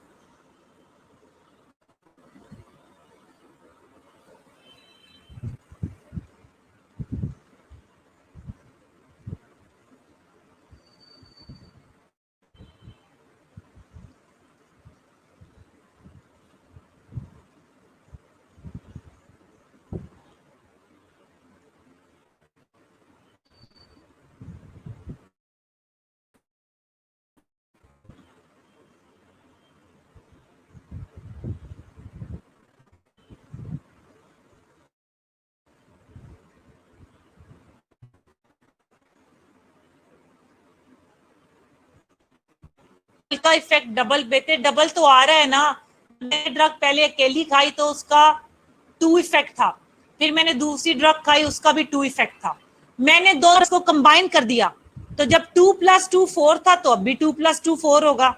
का इफेक्ट डबल बेटे, डबल तो आ रहा है ना। मैंने ड्रग पहले अकेली खाई तो उसका 2 इफेक्ट था, फिर मैंने दूसरी ड्रग खाई उसका भी 2 इफेक्ट था, मैंने दोनों को कंबाइन कर दिया तो जब 2+2 4 था तो अब भी 2+2 4 होगा।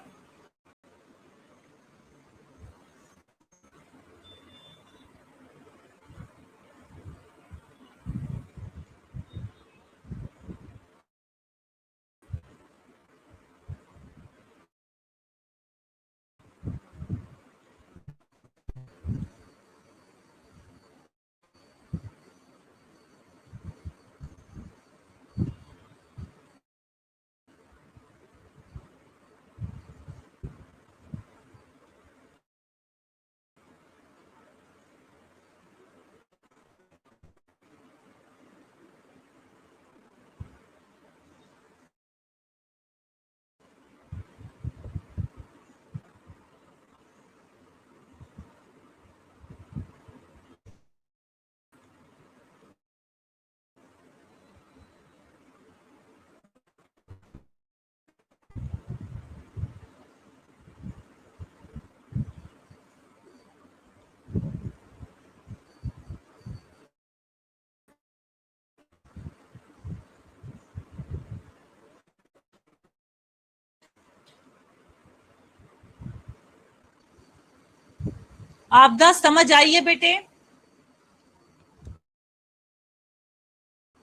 आपदा समझ आई है बेटे?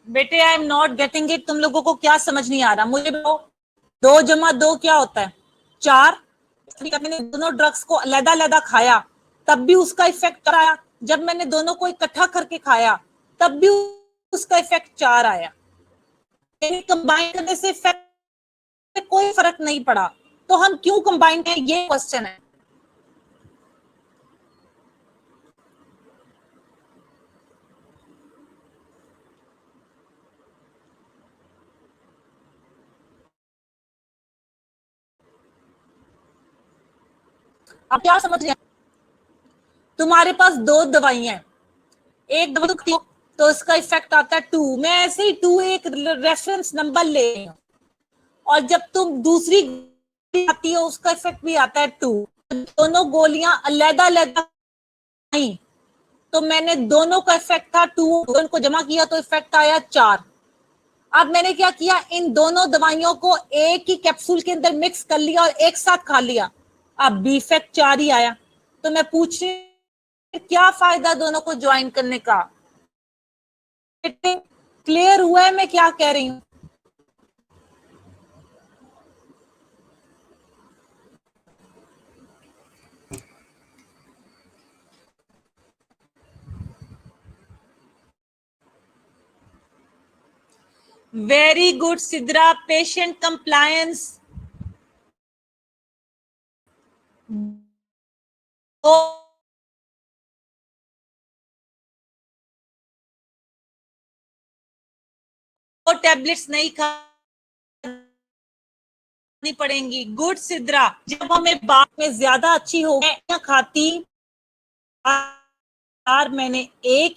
बेटे I am not getting it, तुम लोगों को क्या समझ नहीं आ रहा मुझे बताओ। 2+2 क्या होता है? 4। मैंने दोनों ड्रग्स को अलग अलग खाया तब भी उसका इफेक्ट आया, जब मैंने दोनों को इकट्ठा करके खाया तब भी उसका इफेक्ट 4 आया। कंबाइन करने से इफेक्ट कोई फर्क नहीं पड़ा, तो हम क्यों कंबाइन करें, ये क्वेश्चन है। आप क्या समझ रहे हैं? तुम्हारे पास दो दवाइयां हैं, एक दवा तो इसका इफेक्ट आता है 2, मैं ऐसे ही 2 एक रेफरेंस नंबर ले रही हूँ, और जब तुम दूसरी आती है उसका इफेक्ट भी आता है 2, दोनों गोलियां अलग अलग नहीं, तो मैंने दोनों का इफेक्ट था 2, उनको जमा किया तो इफेक्ट आया 4। अब मैंने क्या किया, इन दोनों दवाइयों को एक ही कैप्सूल के अंदर मिक्स कर लिया और एक साथ खा लिया, अब बी इफेक्ट 4 ही आया। तो मैं पूछ रही क्या फायदा दोनों को ज्वाइन करने का? क्लियर हुआ है मैं क्या कह रही हूं? Very good Sidra, patient compliance दो टैबलेट्स नहीं खानी पड़ेंगी। गुड सिद्रा, जब हमें बाद में ज्यादा अच्छी हो गई खाती, यार मैंने एक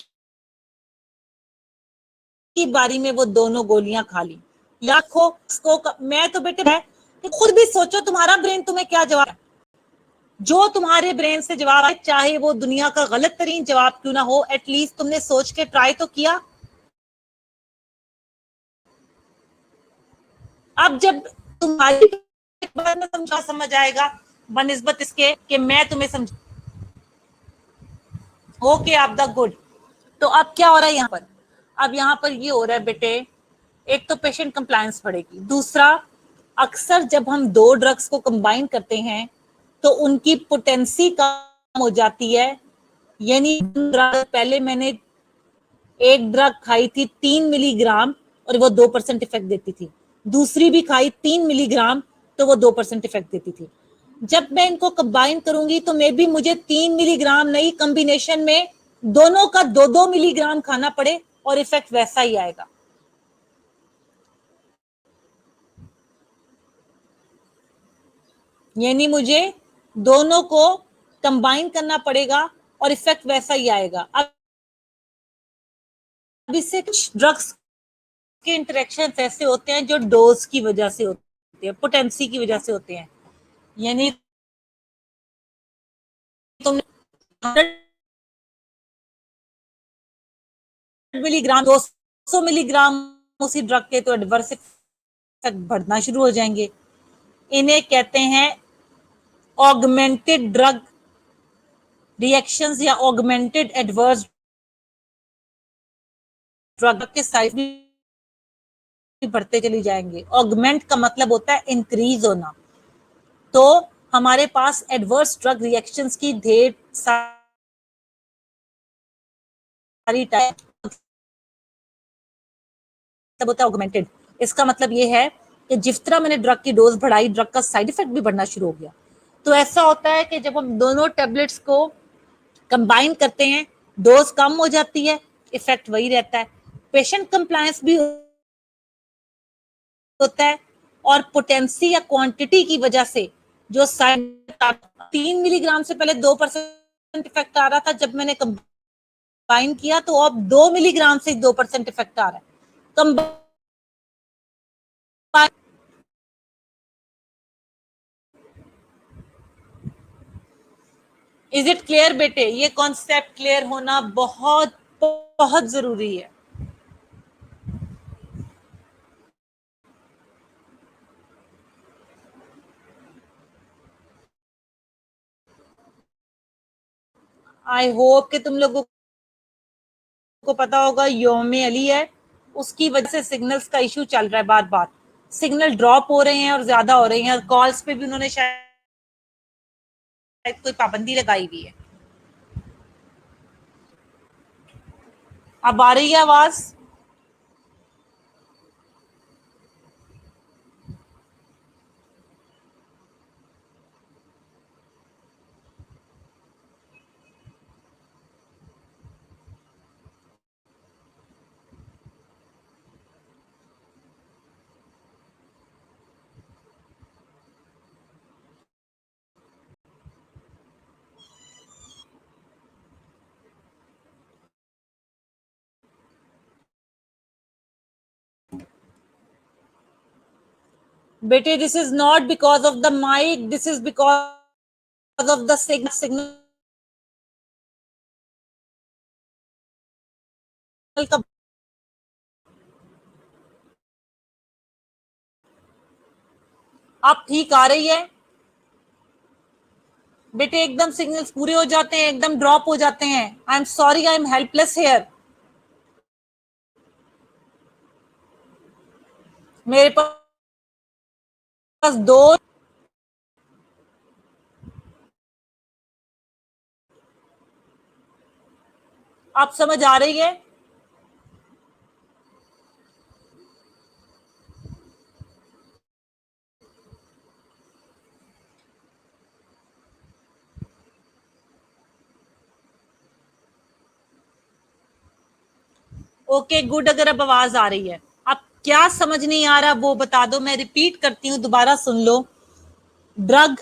ही बारी में वो दोनों गोलियां खा ली। लाखों मैं तो बेटे है, खुद भी सोचो तुम्हारा ब्रेन तुम्हें क्या जवाब है। जो तुम्हारे ब्रेन से जवाब आए, चाहे वो दुनिया का गलत तरीन जवाब क्यों ना हो, एटलीस्ट तुमने सोच के ट्राई तो किया। अब जब तुम्हारी बात में समझ आएगा बनिस्बत इसके कि मैं तुम्हें समझ ओके आप द गुड। तो अब क्या हो रहा है यहाँ पर? अब यहाँ पर ये हो रहा है बेटे, एक तो पेशेंट कंप्लायंस बढ़ेगी, दूसरा अक्सर जब हम दो ड्रग्स को कंबाइन करते हैं तो उनकी पोटेंसी कम हो जाती है। यानी पहले मैंने एक ड्रग खाई थी 3 मिलीग्राम और वो 2% इफेक्ट देती थी, दूसरी भी खाई 3 मिलीग्राम तो वो 2% इफेक्ट देती थी। जब मैं इनको कंबाइन करूंगी तो मे बी मुझे 3 मिलीग्राम नहीं, कॉम्बिनेशन में दोनों का 2-2 मिलीग्राम खाना पड़े और इफेक्ट वैसा ही आएगा। यानी मुझे दोनों को कंबाइन करना पड़ेगा और इफेक्ट वैसा ही आएगा। अब इससे कुछ ड्रग्स के इंटरेक्शन ऐसे होते हैं जो डोज की वजह से होते हैं, पोटेंसी की वजह से होते हैं। यानी तुम 100 मिलीग्राम 200 मिलीग्राम उसी ड्रग के तो एडवर्स इफेक्ट बढ़ना शुरू हो जाएंगे। इन्हें कहते हैं ऑगमेंटेड ड्रग रिएक्शंस या ऑगमेंटेड एडवर्स ड्रग के साइड भी बढ़ते चली जाएंगे। ऑगमेंट का मतलब होता है इंक्रीज होना। तो हमारे पास एडवर्स ड्रग रिएक्शंस की ढेर सारी टाइप होता है ऑगमेंटेड। इसका मतलब ये है कि जिस तरह मैंने ड्रग की डोज बढ़ाई, ड्रग का साइड इफेक्ट भी बढ़ना शुरू हो गया। तो ऐसा होता है कि जब हम दोनों टेबलेट्स को कंबाइन करते हैं, डोज कम हो जाती है, इफेक्ट वही रहता है, पेशेंट कंप्लायंस भी होता है, और पोटेंसी या क्वांटिटी की वजह से जो साइड 3 मिलीग्राम से पहले 2% इफेक्ट आ रहा था, जब मैंने कंबाइन किया तो अब 2 मिलीग्राम से 2% इफेक्ट आ रहा है। इज इट क्लियर बेटे? ये कॉन्सेप्ट क्लियर होना बहुत बहुत जरूरी है। आई होप कि तुम लोगों को पता होगा योम अली है, उसकी वजह से सिग्नल्स का इशू चल रहा है, बार बार सिग्नल ड्रॉप हो रहे हैं और ज्यादा हो रहे हैं, और कॉल्स पे भी उन्होंने शायद कोई पाबंदी लगाई हुई है। अब आ रही है आवाज? बेटे this is not because of the mike, this is because of the signal का। आप ठीक आ रही है बेटे? एकदम सिग्नल्स पूरे हो जाते हैं, एकदम ड्रॉप हो जाते हैं। I am sorry, I am helpless here. मेरे पास दो। आप समझ आ रही है? ओके गुड, अगर अब आवाज आ रही है। अब क्या समझ नहीं आ रहा वो बता दो, मैं रिपीट करती हूँ, दोबारा सुन लो। ड्रग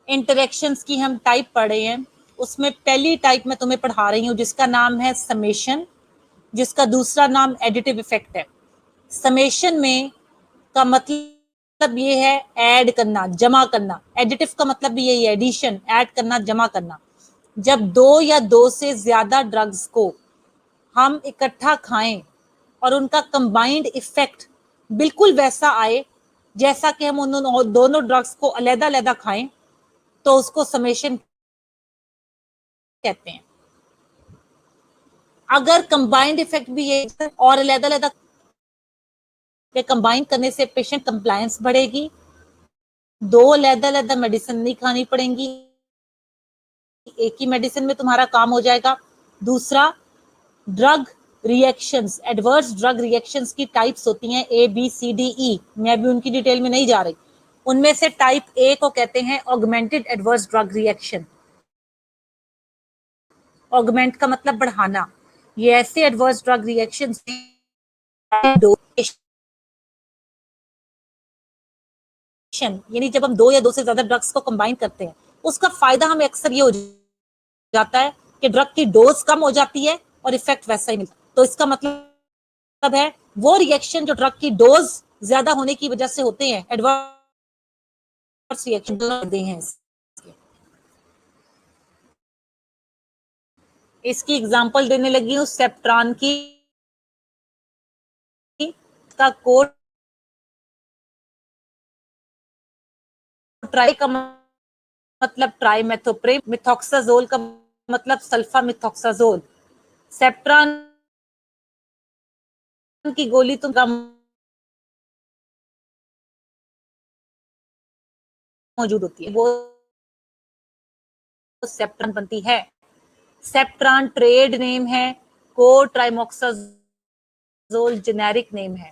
इंटरेक्शंस की हम टाइप पढ़े हैं, उसमें पहली टाइप मैं तुम्हें पढ़ा रही हूँ जिसका नाम है समेशन, जिसका दूसरा नाम एडिटिव इफेक्ट है। समेशन में का मतलब ये है ऐड करना, जमा करना। एडिटिव का मतलब भी यही है, एडिशन, ऐड करना, जमा करना। जब दो या दो से ज्यादा ड्रग्स को हम इकट्ठा खाएं और उनका कंबाइंड इफेक्ट बिल्कुल वैसा आए जैसा कि हम उन दोनों ड्रग्स को अलग अलग खाएं, तो उसको समेशन कहते हैं। अगर कंबाइंड इफेक्ट भी है और अलग अलग कंबाइन करने से पेशेंट कंप्लायंस बढ़ेगी, दो अलग अलग मेडिसिन नहीं खानी पड़ेंगी, एक ही मेडिसिन में तुम्हारा काम हो जाएगा। दूसरा, drug reactions, adverse drug reactions की टाइप्स होती हैं A B C D E, मैं भी उनकी डिटेल में नहीं जा रही। उनमें से टाइप ए को कहते हैं augmented adverse drug reaction. Augment का मतलब बढ़ाना। ये ऐसे एडवर्स ड्रग रिएक्शंस यानी जब हम दो या दो से ज्यादा ड्रग्स को कंबाइन करते हैं, उसका फायदा हमें अक्सर ये हो जाता है कि ड्रग की डोज कम हो जाती है और इफेक्ट वैसा ही मिलता है। तो इसका मतलब है वो रिएक्शन जो ड्रग की डोज ज्यादा होने की वजह से होते हैं, एडवर्स रिएक्शन होते हैं। इसकी एग्जांपल देने लगी हूँ सेप्ट्रान की। का कोड ट्राई का मतलब ट्राई मेथोप्रेम, मिथॉक्साजोल का मतलब सल्फा मिथॉक्साजोल। सेप्ट्रान की गोली तो मौजूद होती है, वो सेप्ट्रान बनती है। सेप्ट्रान ट्रेड नेम है, को ट्राइमोक्साजोल जेनेरिक नेम है।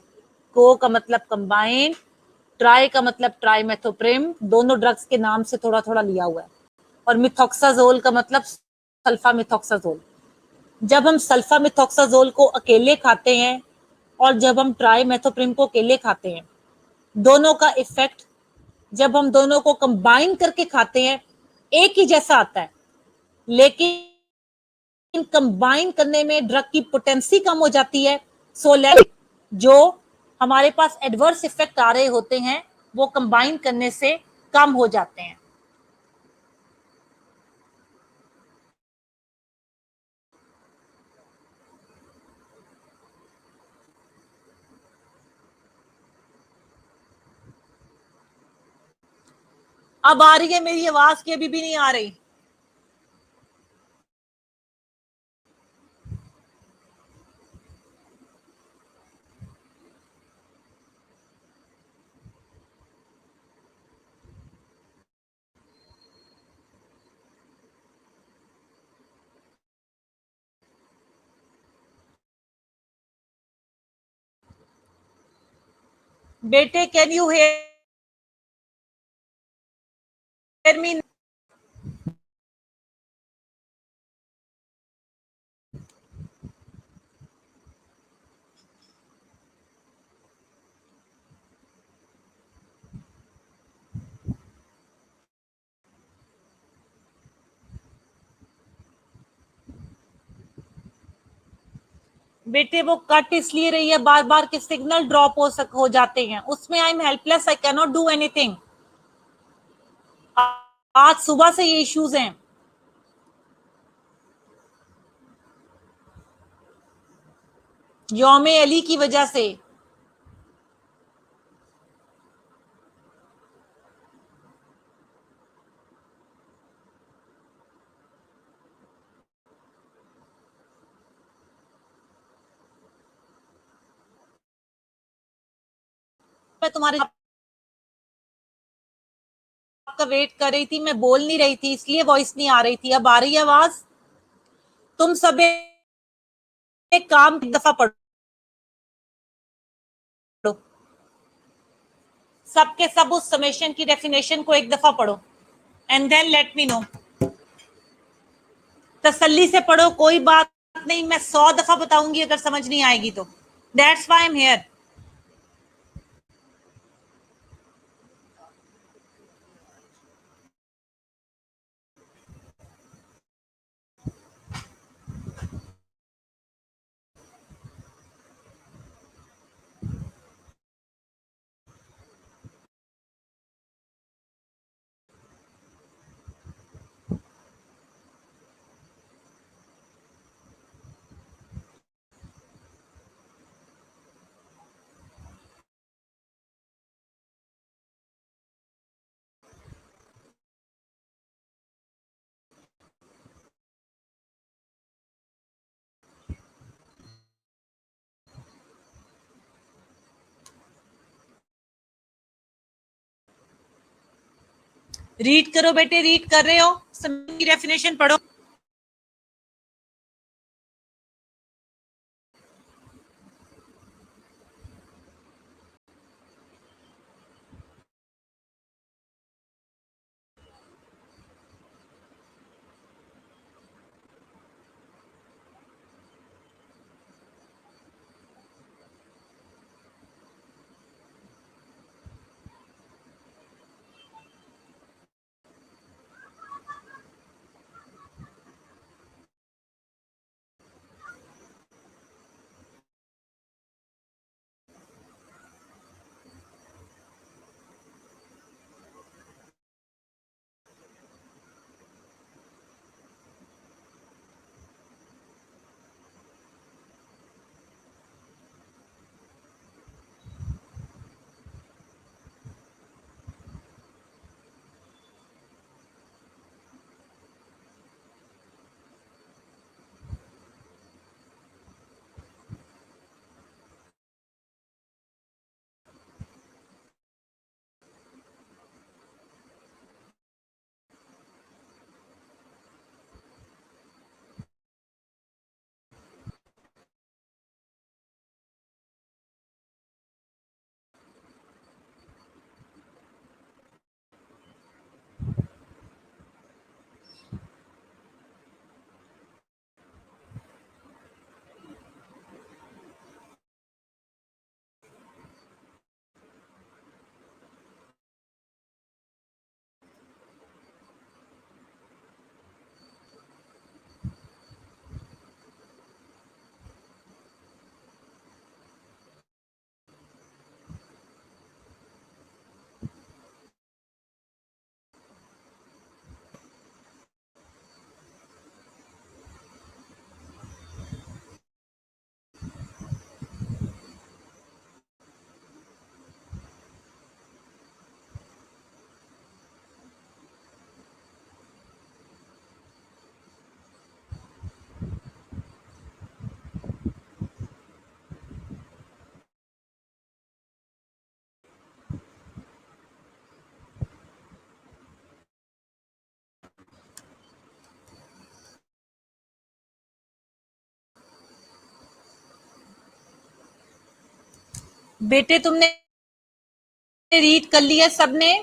को का मतलब कंबाइन, ट्राई का मतलब ट्राइमेथोप्रेम, दोनों ड्रग्स के नाम से थोड़ा थोड़ा लिया हुआ है। और मिथॉक्साजोल का मतलब सल्फा मिथॉक्साजोल। जब हम सल्फा मिथॉक्साजोल को अकेले खाते हैं और जब हम ट्राइमेथोप्रेम को अकेले खाते हैं, दोनों का इफेक्ट जब हम दोनों को कंबाइन करके खाते हैं एक ही जैसा आता है, लेकिन कंबाइन करने में ड्रग की पोटेंसी कम हो जाती है। सो जो हमारे पास एडवर्स इफेक्ट आ रहे होते हैं वो कंबाइन करने से कम हो जाते हैं। अब आ रही है मेरी आवाज की अभी भी नहीं आ रही? बेटे कैन यू हेयर मी? बेटे वो कट इसलिए रही है बार बार के सिग्नल ड्रॉप हो जाते हैं, उसमें आई am helpless, I can not do anything. आज सुबह से ये इश्यूज हैं। यौम अली की वजह से। मैं तुम्हारे आपका वेट कर रही थी, मैं बोल नहीं रही थी इसलिए वॉइस नहीं आ रही थी। अब आ रही है आवाज? तुम सब एक काम एक दफा पढ़ो, सबके सब उस समेशन की डेफिनेशन को एक दफा पढ़ो and then let me know. तसल्ली से पढ़ो, कोई बात नहीं, मैं 100 दफा बताऊंगी अगर समझ नहीं आएगी तो। That's why I am here. Read करो बेटे, रीड कर रहे हो, की डेफिनेशन पढ़ो। बेटे तुमने रीड कर लिया सबने?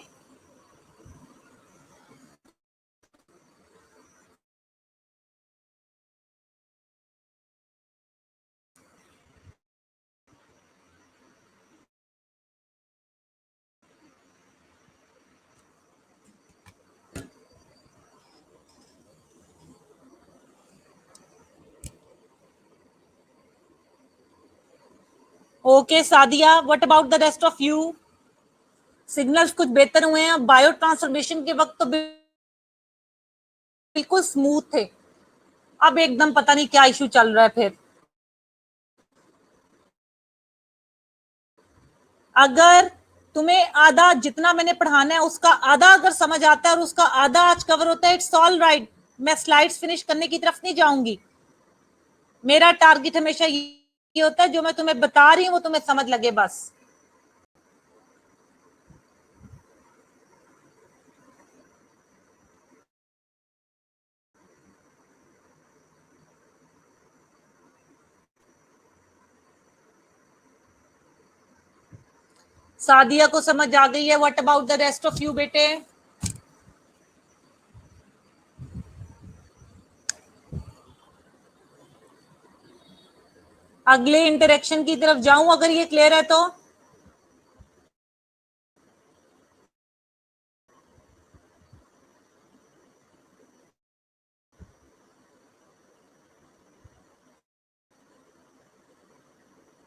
Okay Sadia, what about the rest of you? Signals कुछ बेहतर हुए हैं? बायो ट्रांसफॉर्मेशन के वक्त तो बिल्कुल स्मूथ थे, अब एकदम पता नहीं क्या इशू चल रहा है फिर। अगर तुम्हें आधा जितना मैंने पढ़ाना है उसका आधा अगर समझ आता है और उसका आधा आज कवर होता है, इट्स ऑल राइट। मैं स्लाइड्स फिनिश करने की तरफ नहीं जाऊंगी। मेरा टारगेट हमेशा ये होता है जो मैं तुम्हें बता रही हूँ वो तुम्हें समझ लगे बस। सादिया को समझ आ गई है। What about the rest of you बेटे? अगले इंटरेक्शन की तरफ जाऊं अगर ये क्लियर है तो?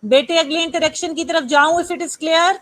बेटे अगले इंटरेक्शन की तरफ जाऊं if it is clear?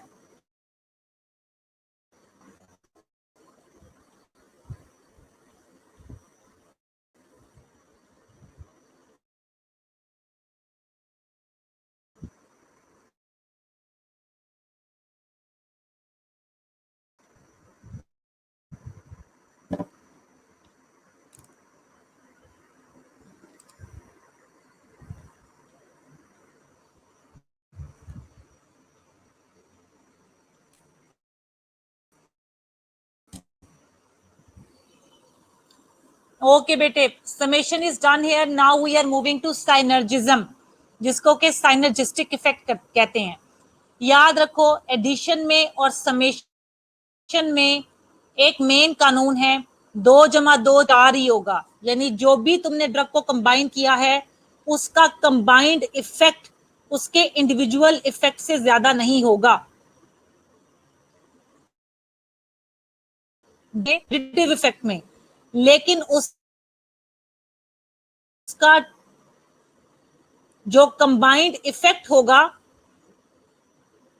Okay बेटे, summation is done here. Now we are moving to synergism, जिसको के साइनर्जिस्टिक इफेक्ट कहते हैं। याद रखो, एडिशन में और समेशन में एक मेन कानून है, 2 + 2 4 ही होगा। यानी जो भी तुमने ड्रग को कंबाइन किया है उसका कंबाइंड इफेक्ट उसके इंडिविजुअल इफेक्ट से ज्यादा नहीं होगा। एडिटिव इफेक्ट में, लेकिन उसका जो कंबाइंड इफेक्ट होगा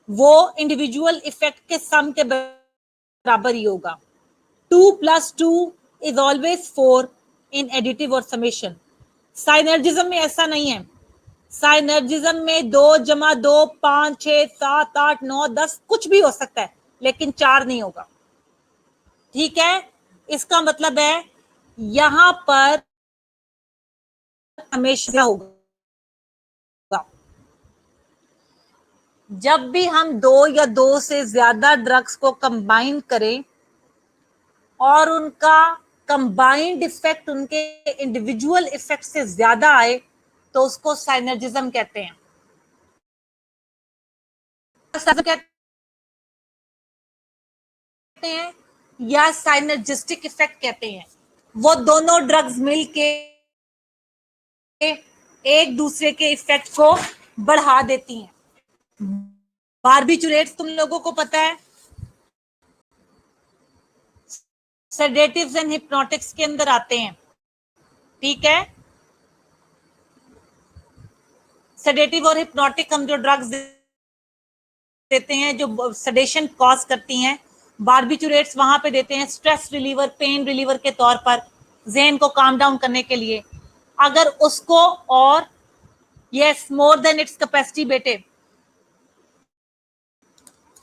वो इंडिविजुअल इफेक्ट के सम के बराबर ही होगा। 2 + 2 इज ऑलवेज 4 इन एडिटिव और समेशन। साइनर्जिज्म में ऐसा नहीं है। साइनर्जिज्म में 2 + 2 5 6 7 8 9 10 कुछ भी हो सकता है, लेकिन 4 नहीं होगा। ठीक है, इसका मतलब है यहां पर हमेशा होगा जब भी हम 2 या 2 से ज्यादा ड्रग्स को कंबाइन करें और उनका कंबाइंड इफेक्ट उनके इंडिविजुअल इफेक्ट से ज्यादा आए तो उसको साइनर्जिज्म कहते हैं। कहते हैं या साइनर्जिस्टिक इफेक्ट कहते हैं। वो दोनों ड्रग्स मिलके एक दूसरे के इफेक्ट को बढ़ा देती हैं। बारबिचुरेट्स तुम लोगों को पता है सेडेटिव्स एंड हिप्नोटिक्स के अंदर आते हैं। ठीक है, सेडेटिव और हिप्नोटिक हम जो ड्रग्स देते हैं जो सडेशन कॉज करती हैं, बारबिचुरेट्स वहां पे देते हैं स्ट्रेस रिलीवर, पेन रिलीवर के तौर पर, जेन को काम डाउन करने के लिए। अगर उसको और yes more than its capacity बेटे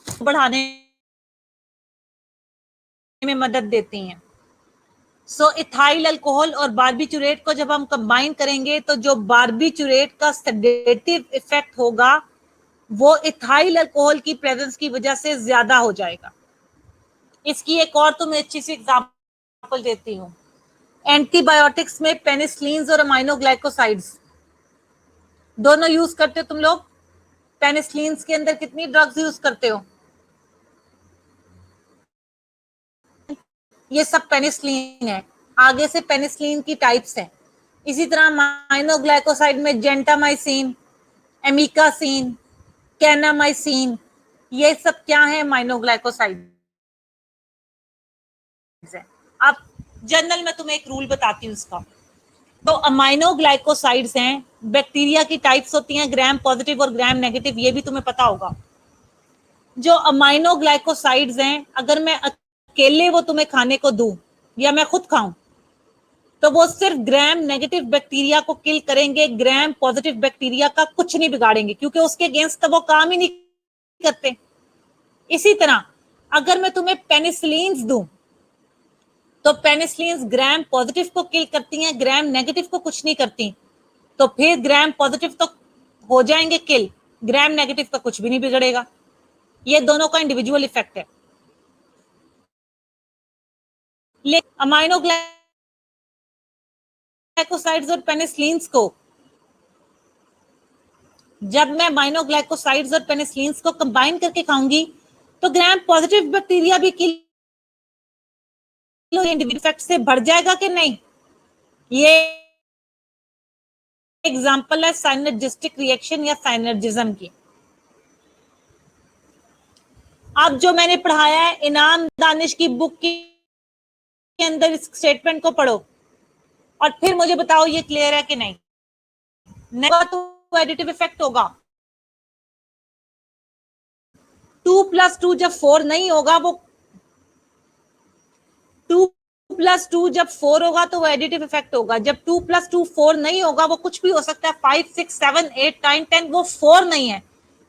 बढ़ाने में मदद देती हैं। सो इथाइल अल्कोहल और बारबिचुरेट को जब हम कंबाइन करेंगे तो जो बारबिचुरेट का सेडेटिव इफेक्ट होगा वो इथाइल अल्कोहल की प्रेजेंस की वजह से ज्यादा हो जाएगा। इसकी एक और तुम्हें अच्छी सी एग्जांपल देती हूँ। एंटीबायोटिक्स में पेनिसिलिन और अमाइनोग्लाइकोसाइड्स दोनों यूज करते हो तुम लोग। पेनिसिलिन के अंदर कितनी ड्रग्स यूज करते हो? ये सब पेनिसिलिन है। आगे से पेनिसिलिन की टाइप्स हैं। इसी तरह अमाइनोग्लाइकोसाइड में जेंटामाइसिन, एमिकासिन, कैनामाइसिन, ये सब क्या है? अमाइनोग्लाइकोसाइड है। अब जनरल में तुम्हें एक रूल बताती हूँ इसका। तो अमाइनो ग्लाइकोसाइड्स हैं, बैक्टीरिया की टाइप्स होती हैं ग्राम पॉजिटिव और ग्राम नेगेटिव, ये भी तुम्हें पता होगा। जो अमाइनो ग्लाइकोसाइड्स हैं, अगर मैं अकेले वो तुम्हें खाने को दूं या मैं खुद खाऊं, तो वो सिर्फ ग्राम नेगेटिव बैक्टीरिया को किल करेंगे, ग्राम पॉजिटिव बैक्टीरिया का कुछ नहीं बिगाड़ेंगे, क्योंकि उसके अगेंस्ट तो वो काम ही नहीं करते। इसी तरह अगर मैं तुम्हें पेनिसिलिन दूं, तो पेनिसिलिन ग्राम पॉजिटिव को किल करती हैं, ग्राम नेगेटिव को कुछ नहीं करती, तो फिर ग्राम पॉजिटिव तो हो जाएंगे किल, ग्राम नेगेटिव का कुछ भी नहीं बिगड़ेगा। ये दोनों का इंडिविजुअल इफेक्ट है। अमाइनो ग्लाइकोसाइड्स और पेनिसिलिन को, जब मैं अमाइनो ग्लाइकोसाइड्स और पेनिसिलिन को कंबाइन करके खाऊंगी, तो ग्राम पॉजिटिव बैक्टीरिया भी किल इफेक्ट से बढ़ जाएगा कि नहीं। ये एग्जांपल है साइनर्जिस्टिक रिएक्शन या साइनर्जिज्म की। अब जो मैंने पढ़ाया है इनाम दानिश की बुक के अंदर, इस स्टेटमेंट को पढ़ो और फिर मुझे बताओ ये क्लियर है कि नहीं। तो एडिटिव इफेक्ट होगा। 2+2 जब 4 नहीं होगा, वो 2+2 जब 4 होगा तो वो एडिटिव इफेक्ट होगा। जब 2+2 4 नहीं होगा, वो कुछ भी हो सकता है, 5 6 7 8 9 10, वो 4 नहीं है,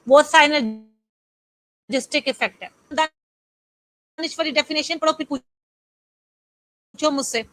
वो साइनर्जिस्टिक इफेक्ट है। दानिश वाली डेफिनेशन पढ़ो, फिर पूछो मुझसे।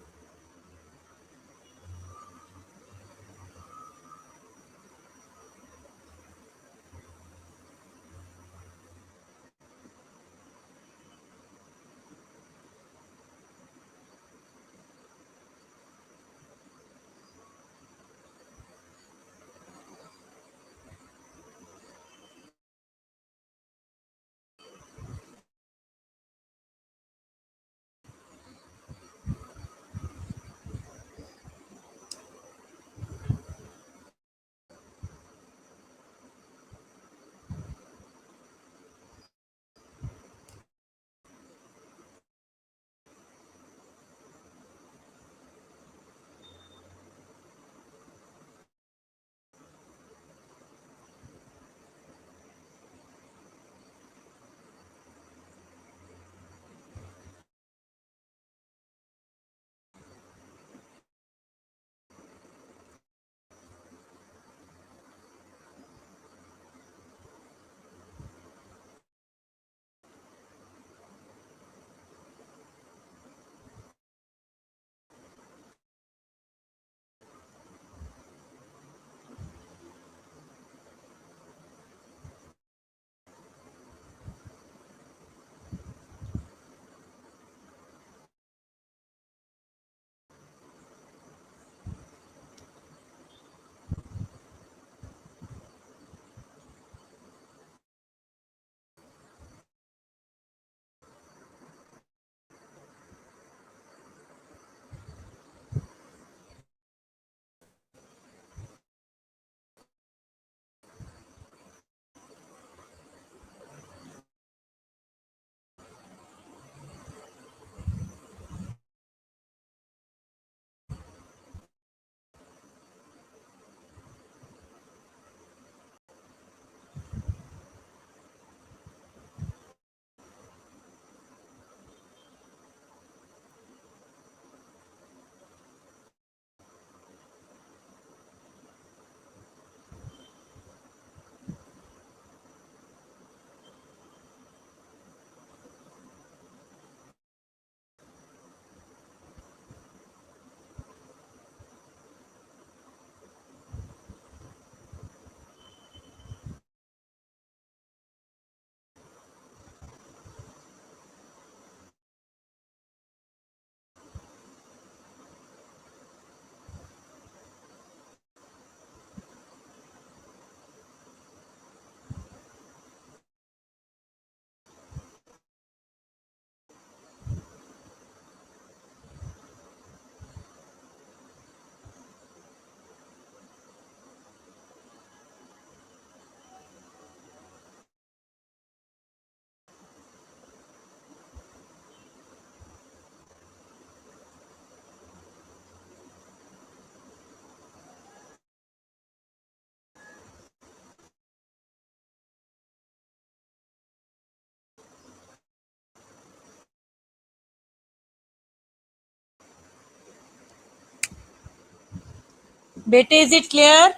बेटे इज इट क्लियर?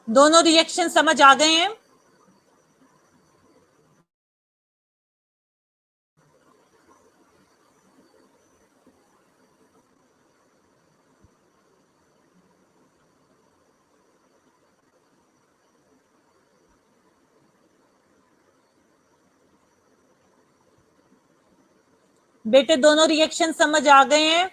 दोनों रिएक्शन समझ आ गए हैं? बेटे दोनों रिएक्शन समझ आ गए हैं?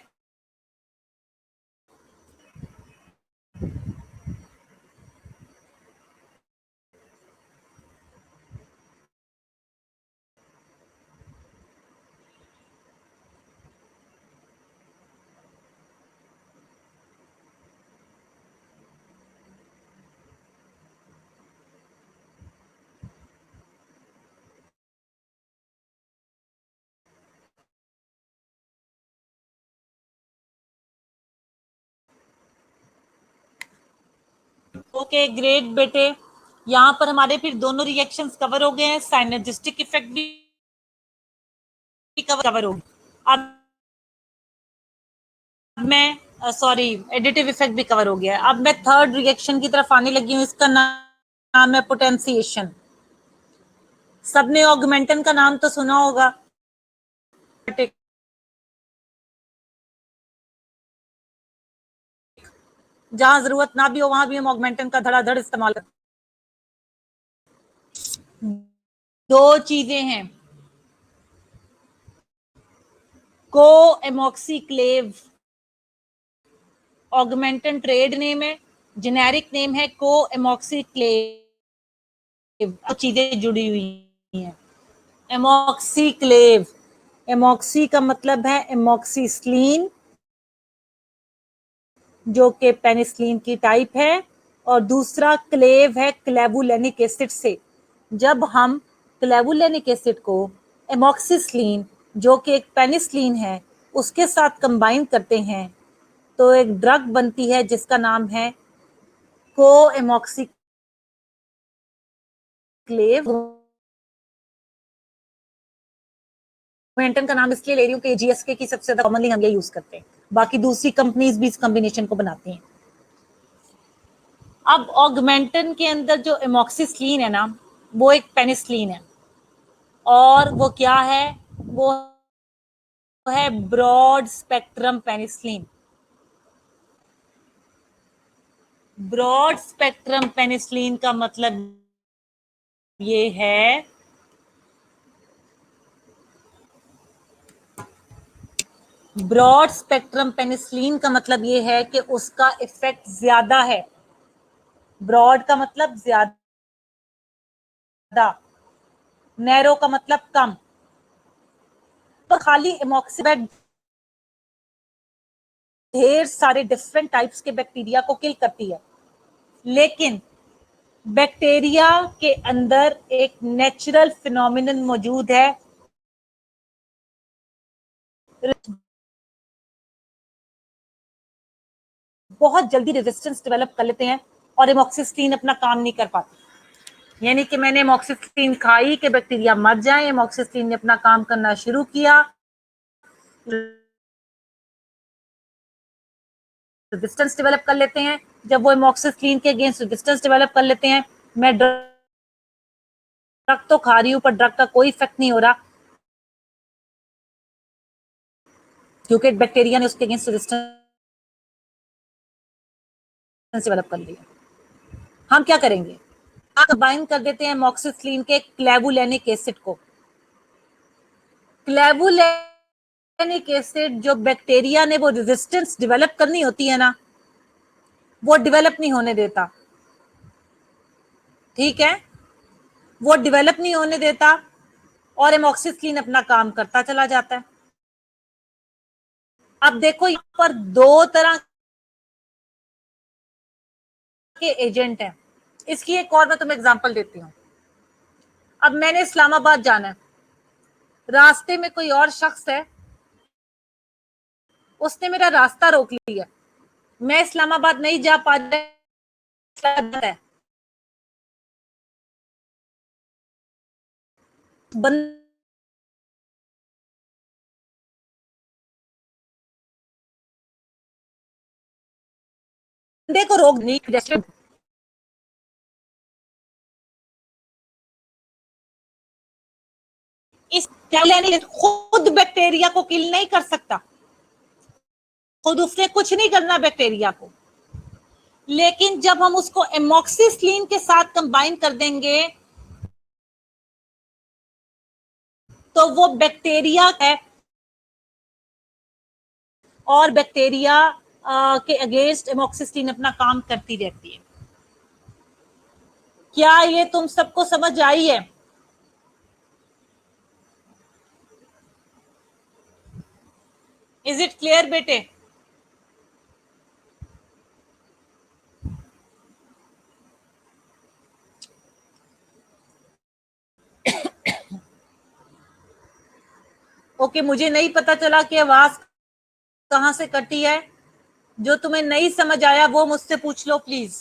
ओके ग्रेट बेटे, यहां पर हमारे फिर दोनों रिएक्शंस कवर हो गए हैं, साइनर्जिस्टिक इफेक्ट भी कवर हो गया। अब मैं सॉरी एडिटिव इफेक्ट भी कवर हो गया है। अब मैं थर्ड रिएक्शन की तरफ आने लगी हूँ, इसका नाम है पोटेंशिएशन। सबने ऑगमेंटन का नाम तो सुना होगा, जहां जरूरत ना भी हो वहां भी हम ऑगमेंटन का धड़ाधड़ इस्तेमाल करते हैं। दो चीजें हैं, को एमोक्सीक्लेव ऑगमेंटन ट्रेड नेम है, जेनेरिक नेम है को एमोक्सीक्लेव। चीजें जुड़ी हुई हैं। एमोक्सीक्लेव, एमोक्सी का मतलब है एमोक्सिसिलिन जो कि पेनिसिलिन की टाइप है, और दूसरा क्लेव है क्लेवुलेनिक एसिड से। जब हम क्लेवुलेनिक एसिड को एमोक्सिसिलिन जो कि एक पेनिसिलिन है उसके साथ कंबाइन करते हैं तो एक ड्रग बनती है जिसका नाम है को एमोक्सीक्लेव। ऑगमेंटन का नाम इसलिए ले रही हूँ कि जीएसके की सबसे ज्यादा कॉमनली हम ये यूज करते हैं, बाकी दूसरी कंपनीज भी इस कॉम्बिनेशन को बनाती हैं। अब ऑगमेंटन के अंदर जो एमोक्सिसिलिन है ना, वो एक पेनिसिलिन है, और वो क्या है, वो है broad spectrum penicillin. Broad spectrum penicillin का मतलब ये है ब्रॉड स्पेक्ट्रम पेनिसिलिन का मतलब ये है कि उसका इफेक्ट ज्यादा है। ब्रॉड का मतलब ज्यादा, नैरो का मतलब कम। तो खाली एमोक्सिबेट ढेर सारे डिफरेंट टाइप्स के बैक्टीरिया को किल करती है, लेकिन बैक्टीरिया के अंदर एक नेचुरल फिनोमिनन मौजूद है, बहुत जल्दी रेजिस्टेंस डेवलप कर लेते हैं और एमोक्सिसिलिन अपना काम नहीं कर पाती। यानी कि मैंने एमोक्सिसिलिन खाई कि बैक्टीरिया मर जाए, एमोक्सिसिलिन ने अपना काम करना शुरू किया, रेजिस्टेंस डेवलप कर लेते हैं। जब वो एमोक्सिसिलिन के अगेंस्ट रेजिस्टेंस डेवलप कर लेते हैं, मैं ड्रग तो खा रही हूँ पर ड्रग का कोई इफेक्ट नहीं हो रहा क्योंकि बैक्टीरिया ने उसके अगेंस्ट रेजिस्टेंस डेवलप कर लिया। हम क्या करेंगे, कंबाइन कर देते हैं एमोक्सिसिलिन के क्लेवुलेनिक एसिड को। क्लेवुलेनिक एसिड जो बैक्टीरिया ने वो रेजिस्टेंस डेवलप करनी होती है ना, वो डेवलप नहीं होने देता। ठीक है, वो डेवलप नहीं होने देता और एमोक्सिसिलिन अपना काम करता चला जाता है। अब देखो यहां पर दो तरह के एजेंट हैं। इसकी एक और मैं तुम्हें एग्जांपल देती हूं। अब मैंने इस्लामाबाद जाना है, रास्ते में कोई और शख्स है, उसने मेरा रास्ता रोक लिया, मैं इस्लामाबाद नहीं जा पा रहा है, बंदे बंदे को रोग नहीं, इस खुद बैक्टीरिया को किल नहीं कर सकता, खुद उसने कुछ नहीं करना बैक्टीरिया को, लेकिन जब हम उसको एमोक्सिसिलिन के साथ कंबाइन कर देंगे तो वो बैक्टीरिया है और बैक्टीरिया के अगेंस्ट एमोक्सिसिलिन अपना काम करती रहती है। क्या ये तुम सबको समझ आई है? इज इट क्लियर बेटे? ओके, मुझे नहीं पता चला कि आवाज कहां से कटी है। जो तुम्हें नहीं समझ आया वो मुझसे पूछ लो प्लीज।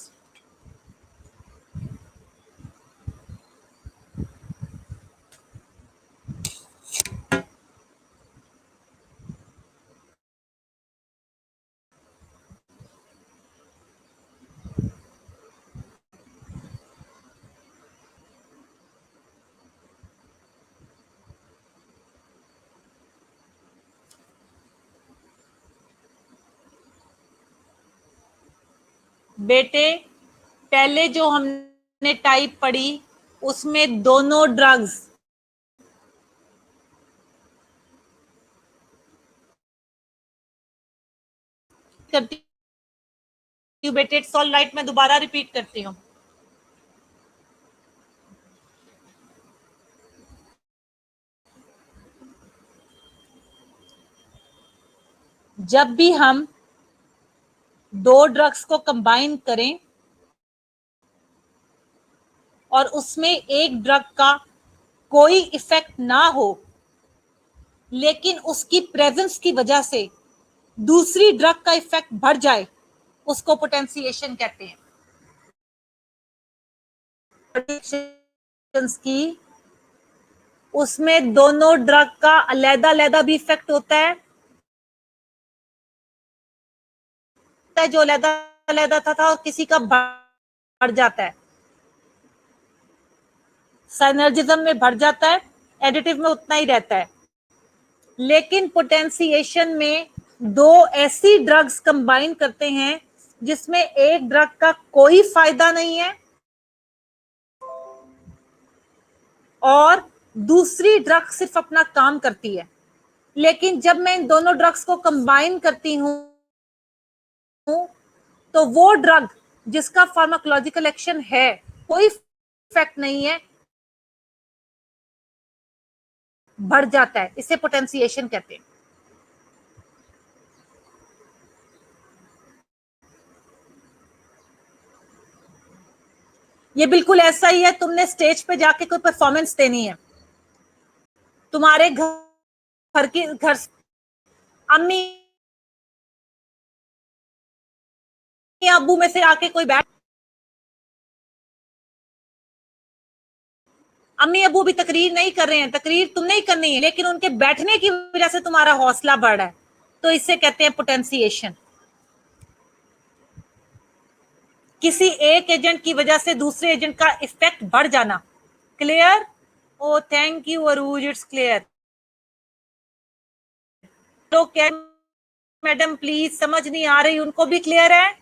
बेटे पहले जो हमने टाइप पढ़ी उसमें दोनों ड्रग्स करती हूँ बेटे, इट्स ऑल राइट, मैं दोबारा रिपीट करती हूँ। जब भी हम दो ड्रग्स को कंबाइन करें और उसमें एक ड्रग का कोई इफेक्ट ना हो लेकिन उसकी प्रेजेंस की वजह से दूसरी ड्रग का इफेक्ट बढ़ जाए, उसको पोटेंशिएशन कहते हैं। की उसमें दोनों ड्रग का अलग-अलग भी इफेक्ट होता है, जो अलग-अलग था और किसी का बढ़ जाता है, साइनर्जिज्म में बढ़ जाता है, एडिटिव में उतना ही रहता है। लेकिन पोटेंशिएशन में दो ऐसी ड्रग्स कंबाइन करते हैं जिसमें एक ड्रग का कोई फायदा नहीं है और दूसरी ड्रग सिर्फ अपना काम करती है। लेकिन जब मैं इन दोनों ड्रग्स को कंबाइन करती हूं तो वो ड्रग जिसका फार्माकोलॉजिकल एक्शन है, कोई इफेक्ट नहीं है, बढ़ जाता है, इसे पोटेंशिएशन कहते हैं। ये बिल्कुल ऐसा ही है, तुमने स्टेज पे जाके कोई परफॉर्मेंस देनी है, तुम्हारे घर अम्मी अब्बू में से आके कोई बैठ, अम्मी अब्बू भी तकरीर नहीं कर रहे हैं, तकरीर तुमने ही करनी है, लेकिन उनके बैठने की वजह से तुम्हारा हौसला बढ़ रहा है, तो इसे कहते हैं पोटेंशिएशन। किसी एक एजेंट की वजह से दूसरे एजेंट का इफेक्ट बढ़ जाना। Clear? Oh thank you Arooj, it's clear. तो क्या मैडम प्लीज समझ नहीं आ रही, उनको भी क्लियर है?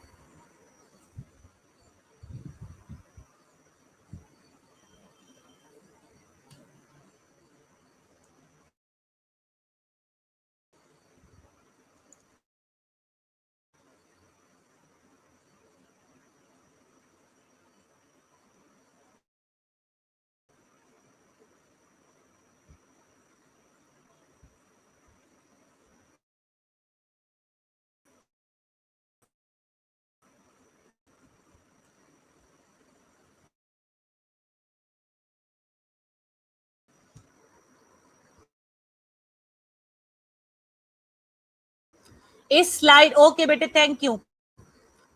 इस स्लाइड, ओके बेटे थैंक यू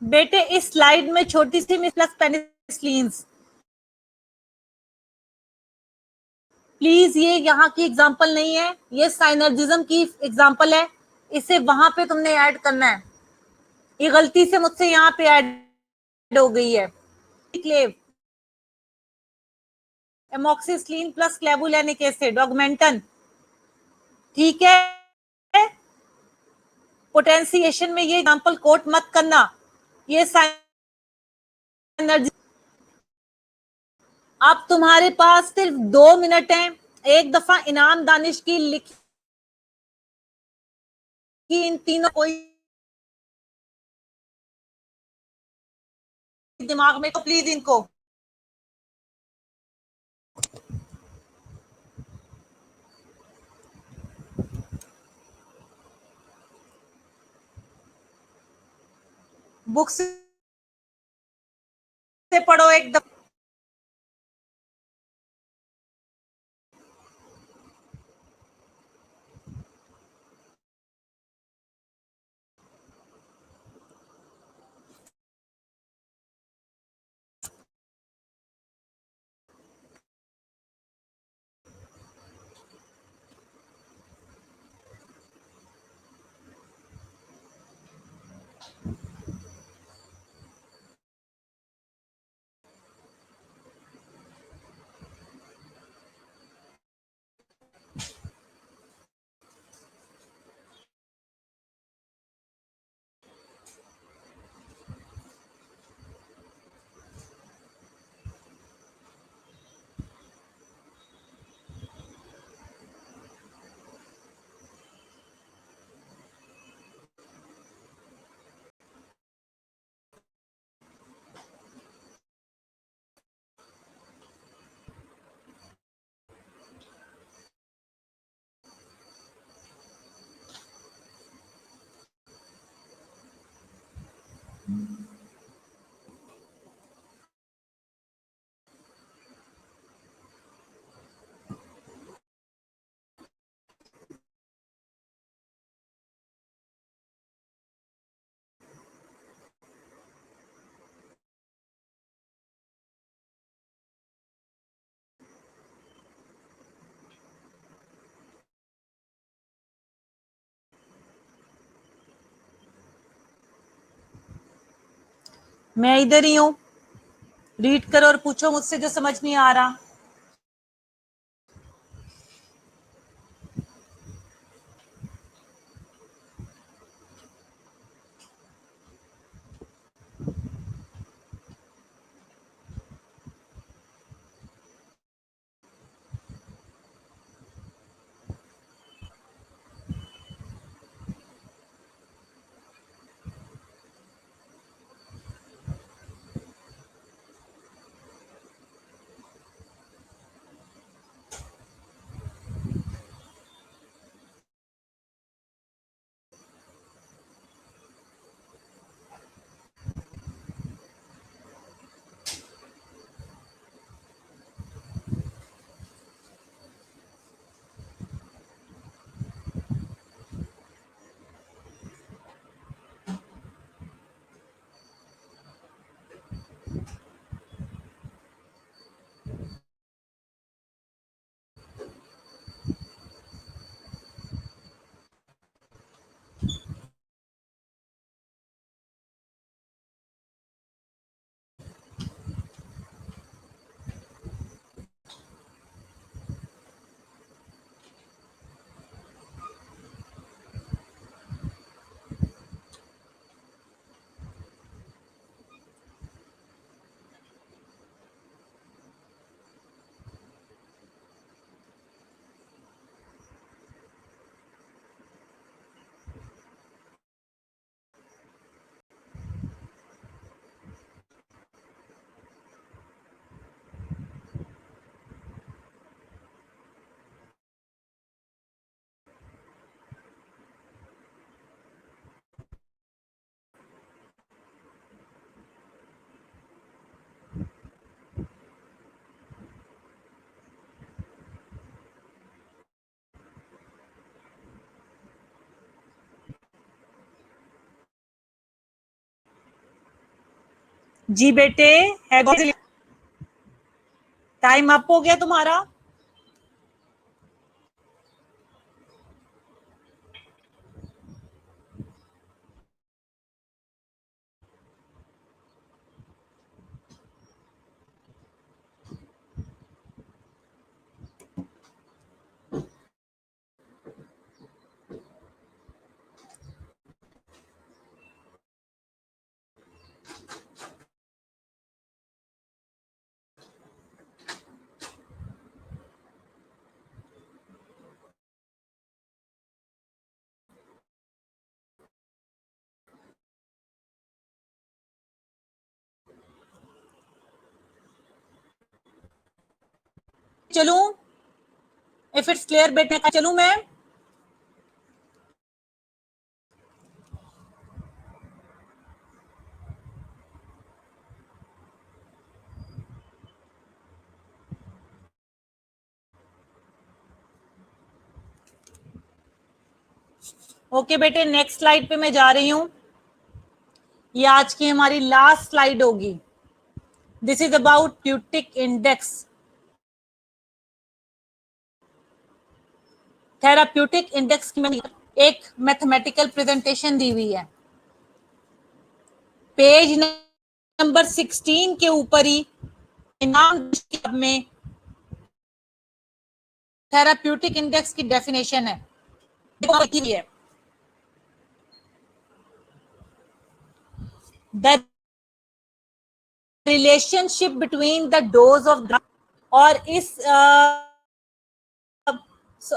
बेटे, इस स्लाइड में छोटी सी मिसप्लस पेनिसिलिन्स, प्लीज ये यहाँ की एग्जांपल नहीं है, ये साइनर्जिज्म की एग्जांपल है, इसे वहां पे तुमने ऐड करना है, ये गलती से मुझसे यहाँ पे ऐड हो गई है, क्लेव, एमोक्सिसिलिन प्लस क्लेबुलानिक एसिड, ऑगमेंटन, ठीक है। पोटेंशिएशन में ये एग्जांपल कोट मत करना, ये एनर्जी। अब तुम्हारे पास सिर्फ 2 मिनट हैं, एक दफा इनाम दानिश की लिखी इन तीनों कोई दिमाग में, तो प्लीज इनको बुक से पढ़ो एकदम। मैं इधर ही हूं, रीड करो और पूछो मुझसे जो समझ नहीं आ रहा। जी बेटे, है टाइम अप हो गया तुम्हारा। चलूं? इफ इट्स क्लियर बेटे चलूं मैं? ओके बेटे, नेक्स्ट स्लाइड पे मैं जा रही हूं। ये आज की हमारी लास्ट स्लाइड होगी। This is about peutic index. Therapeutic index की एक मैथमेटिकल प्रेजेंटेशन दी हुई है, पेज नंबर 16 के ऊपर ही नाम में थेराप्यूटिक इंडेक्स की डेफिनेशन है। The relationship between the dose of drug, और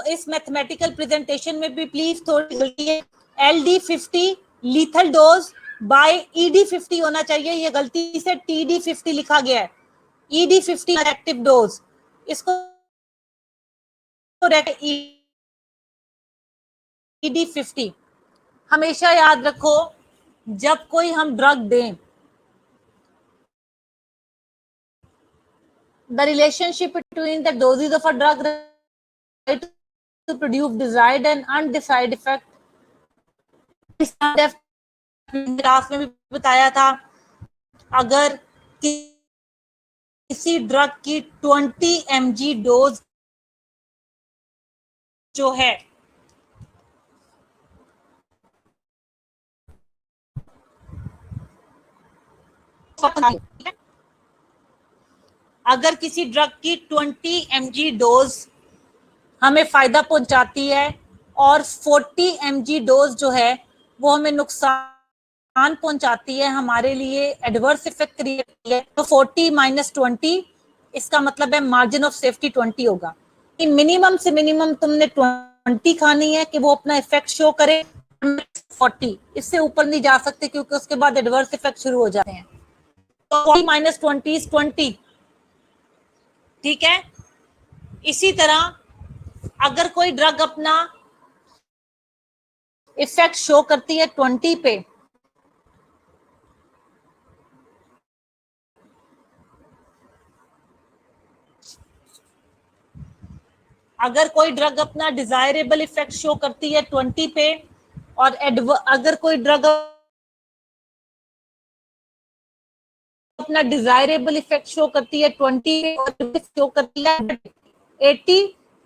इस मैथमेटिकल प्रेजेंटेशन में भी प्लीज थोड़ी गलती है। LD50 lethal dose bye ED50 होना चाहिए, ये गलती से TD50 लिखा गया है। ED50 एक्टिव डोज, इसको ED50 हमेशा याद रखो। जब कोई हम ड्रग दें, the relationship between the doses of a drug to produce desired and undesired effect, class में भी बताया था। अगर किसी ड्रग की 20 mg डोज जो है अगर किसी ड्रग की 20 mg डोज हमें फायदा पहुंचाती है और 40 mg डोज जो है वो हमें नुकसान पहुंचाती है, हमारे लिए एडवर्स इफेक्ट क्रिएट करती है, तो 40 माइनस 20 इसका मतलब है मार्जिन ऑफ सेफ्टी 20 होगा। मिनिमम से मिनिमम तुमने 20 खानी है कि वो अपना इफेक्ट शो करे, 40 इससे ऊपर नहीं जा सकते क्योंकि उसके बाद एडवर्स इफेक्ट शुरू हो जाते हैं। तो 40 माइनस 20 इज 20, ठीक है। इसी तरह अगर कोई ड्रग अपना इफेक्ट शो करती है 20 पे, अगर कोई ड्रग अपना डिजायरेबल इफेक्ट शो करती है 20 पे, और अगर कोई ड्रग अपना डिजायरेबल इफेक्ट शो करती है 20 पे और शो करती है 80,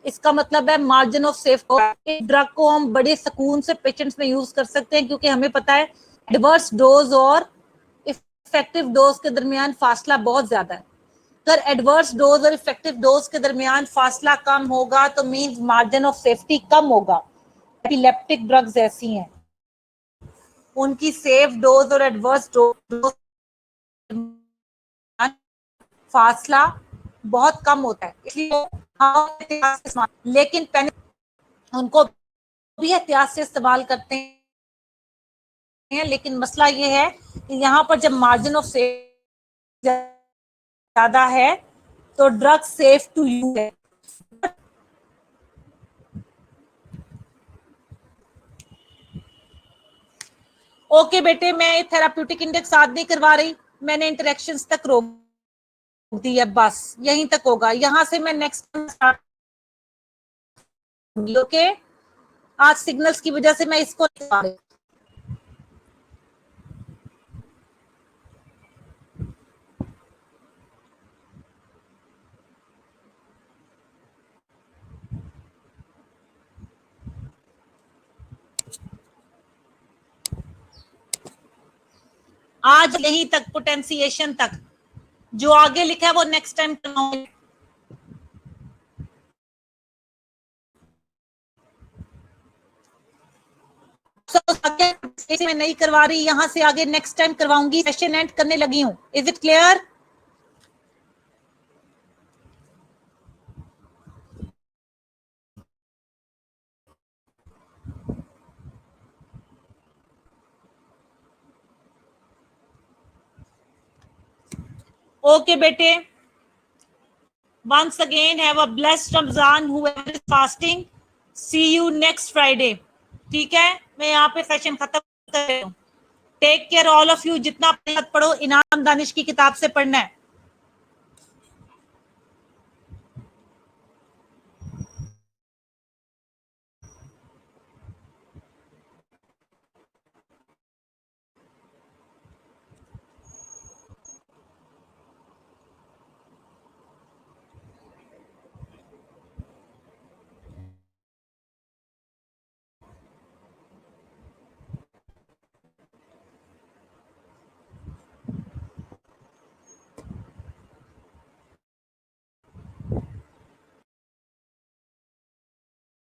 इसका मतलब है मार्जिन ऑफ सेफ्टी। इस ड्रग को हम बड़े सुकून से पेशेंट्स में यूज कर सकते हैं क्योंकि हमें पता है एडवर्स डोज और इफेक्टिव डोज के दरमियान फासला बहुत ज्यादा है। अगर एडवर्स डोज और इफेक्टिव डोज के दरमियान फासला कम होगा तो मींस मार्जिन ऑफ सेफ्टी कम होगा। एपिलेप्टिक ड्रग्स ऐसी हैं, उनकी सेफ डोज और एडवर्स डोज फासला बहुत कम होता है, इसलिए लेकिन उनको भी एहतियात से इस्तेमाल करते हैं। लेकिन मसला ये है कि यहाँ पर जब मार्जिन ऑफ सेफ ज्यादा है तो ड्रग सेफ टू यूज है। ओके बेटे, मैं थेराप्यूटिक इंडेक्स याद नहीं करवा रही, मैंने इंटरेक्शंस तक रोक दी है, बस यहीं तक होगा। यहां से मैं नेक्स्ट ओके। आज सिग्नल्स की वजह से मैं इसको आज यहीं तक, पोटेंशिएशन तक, जो आगे लिखा है वो नेक्स्ट टाइम करवाऊंगी। मैं नहीं करवा रही, यहां से आगे नेक्स्ट टाइम करवाऊंगी, सेशन एंड करने लगी हूं। Is it clear? ओके बेटे, Once again, have a blessed Ramzan, whoever is fasting. See you next Friday. ठीक है, मैं यहाँ पे सेशन खत्म कर रही हूँ. Take care all of you. जितना पढ़ो, इनाम दानिश की किताब से पढ़ना है.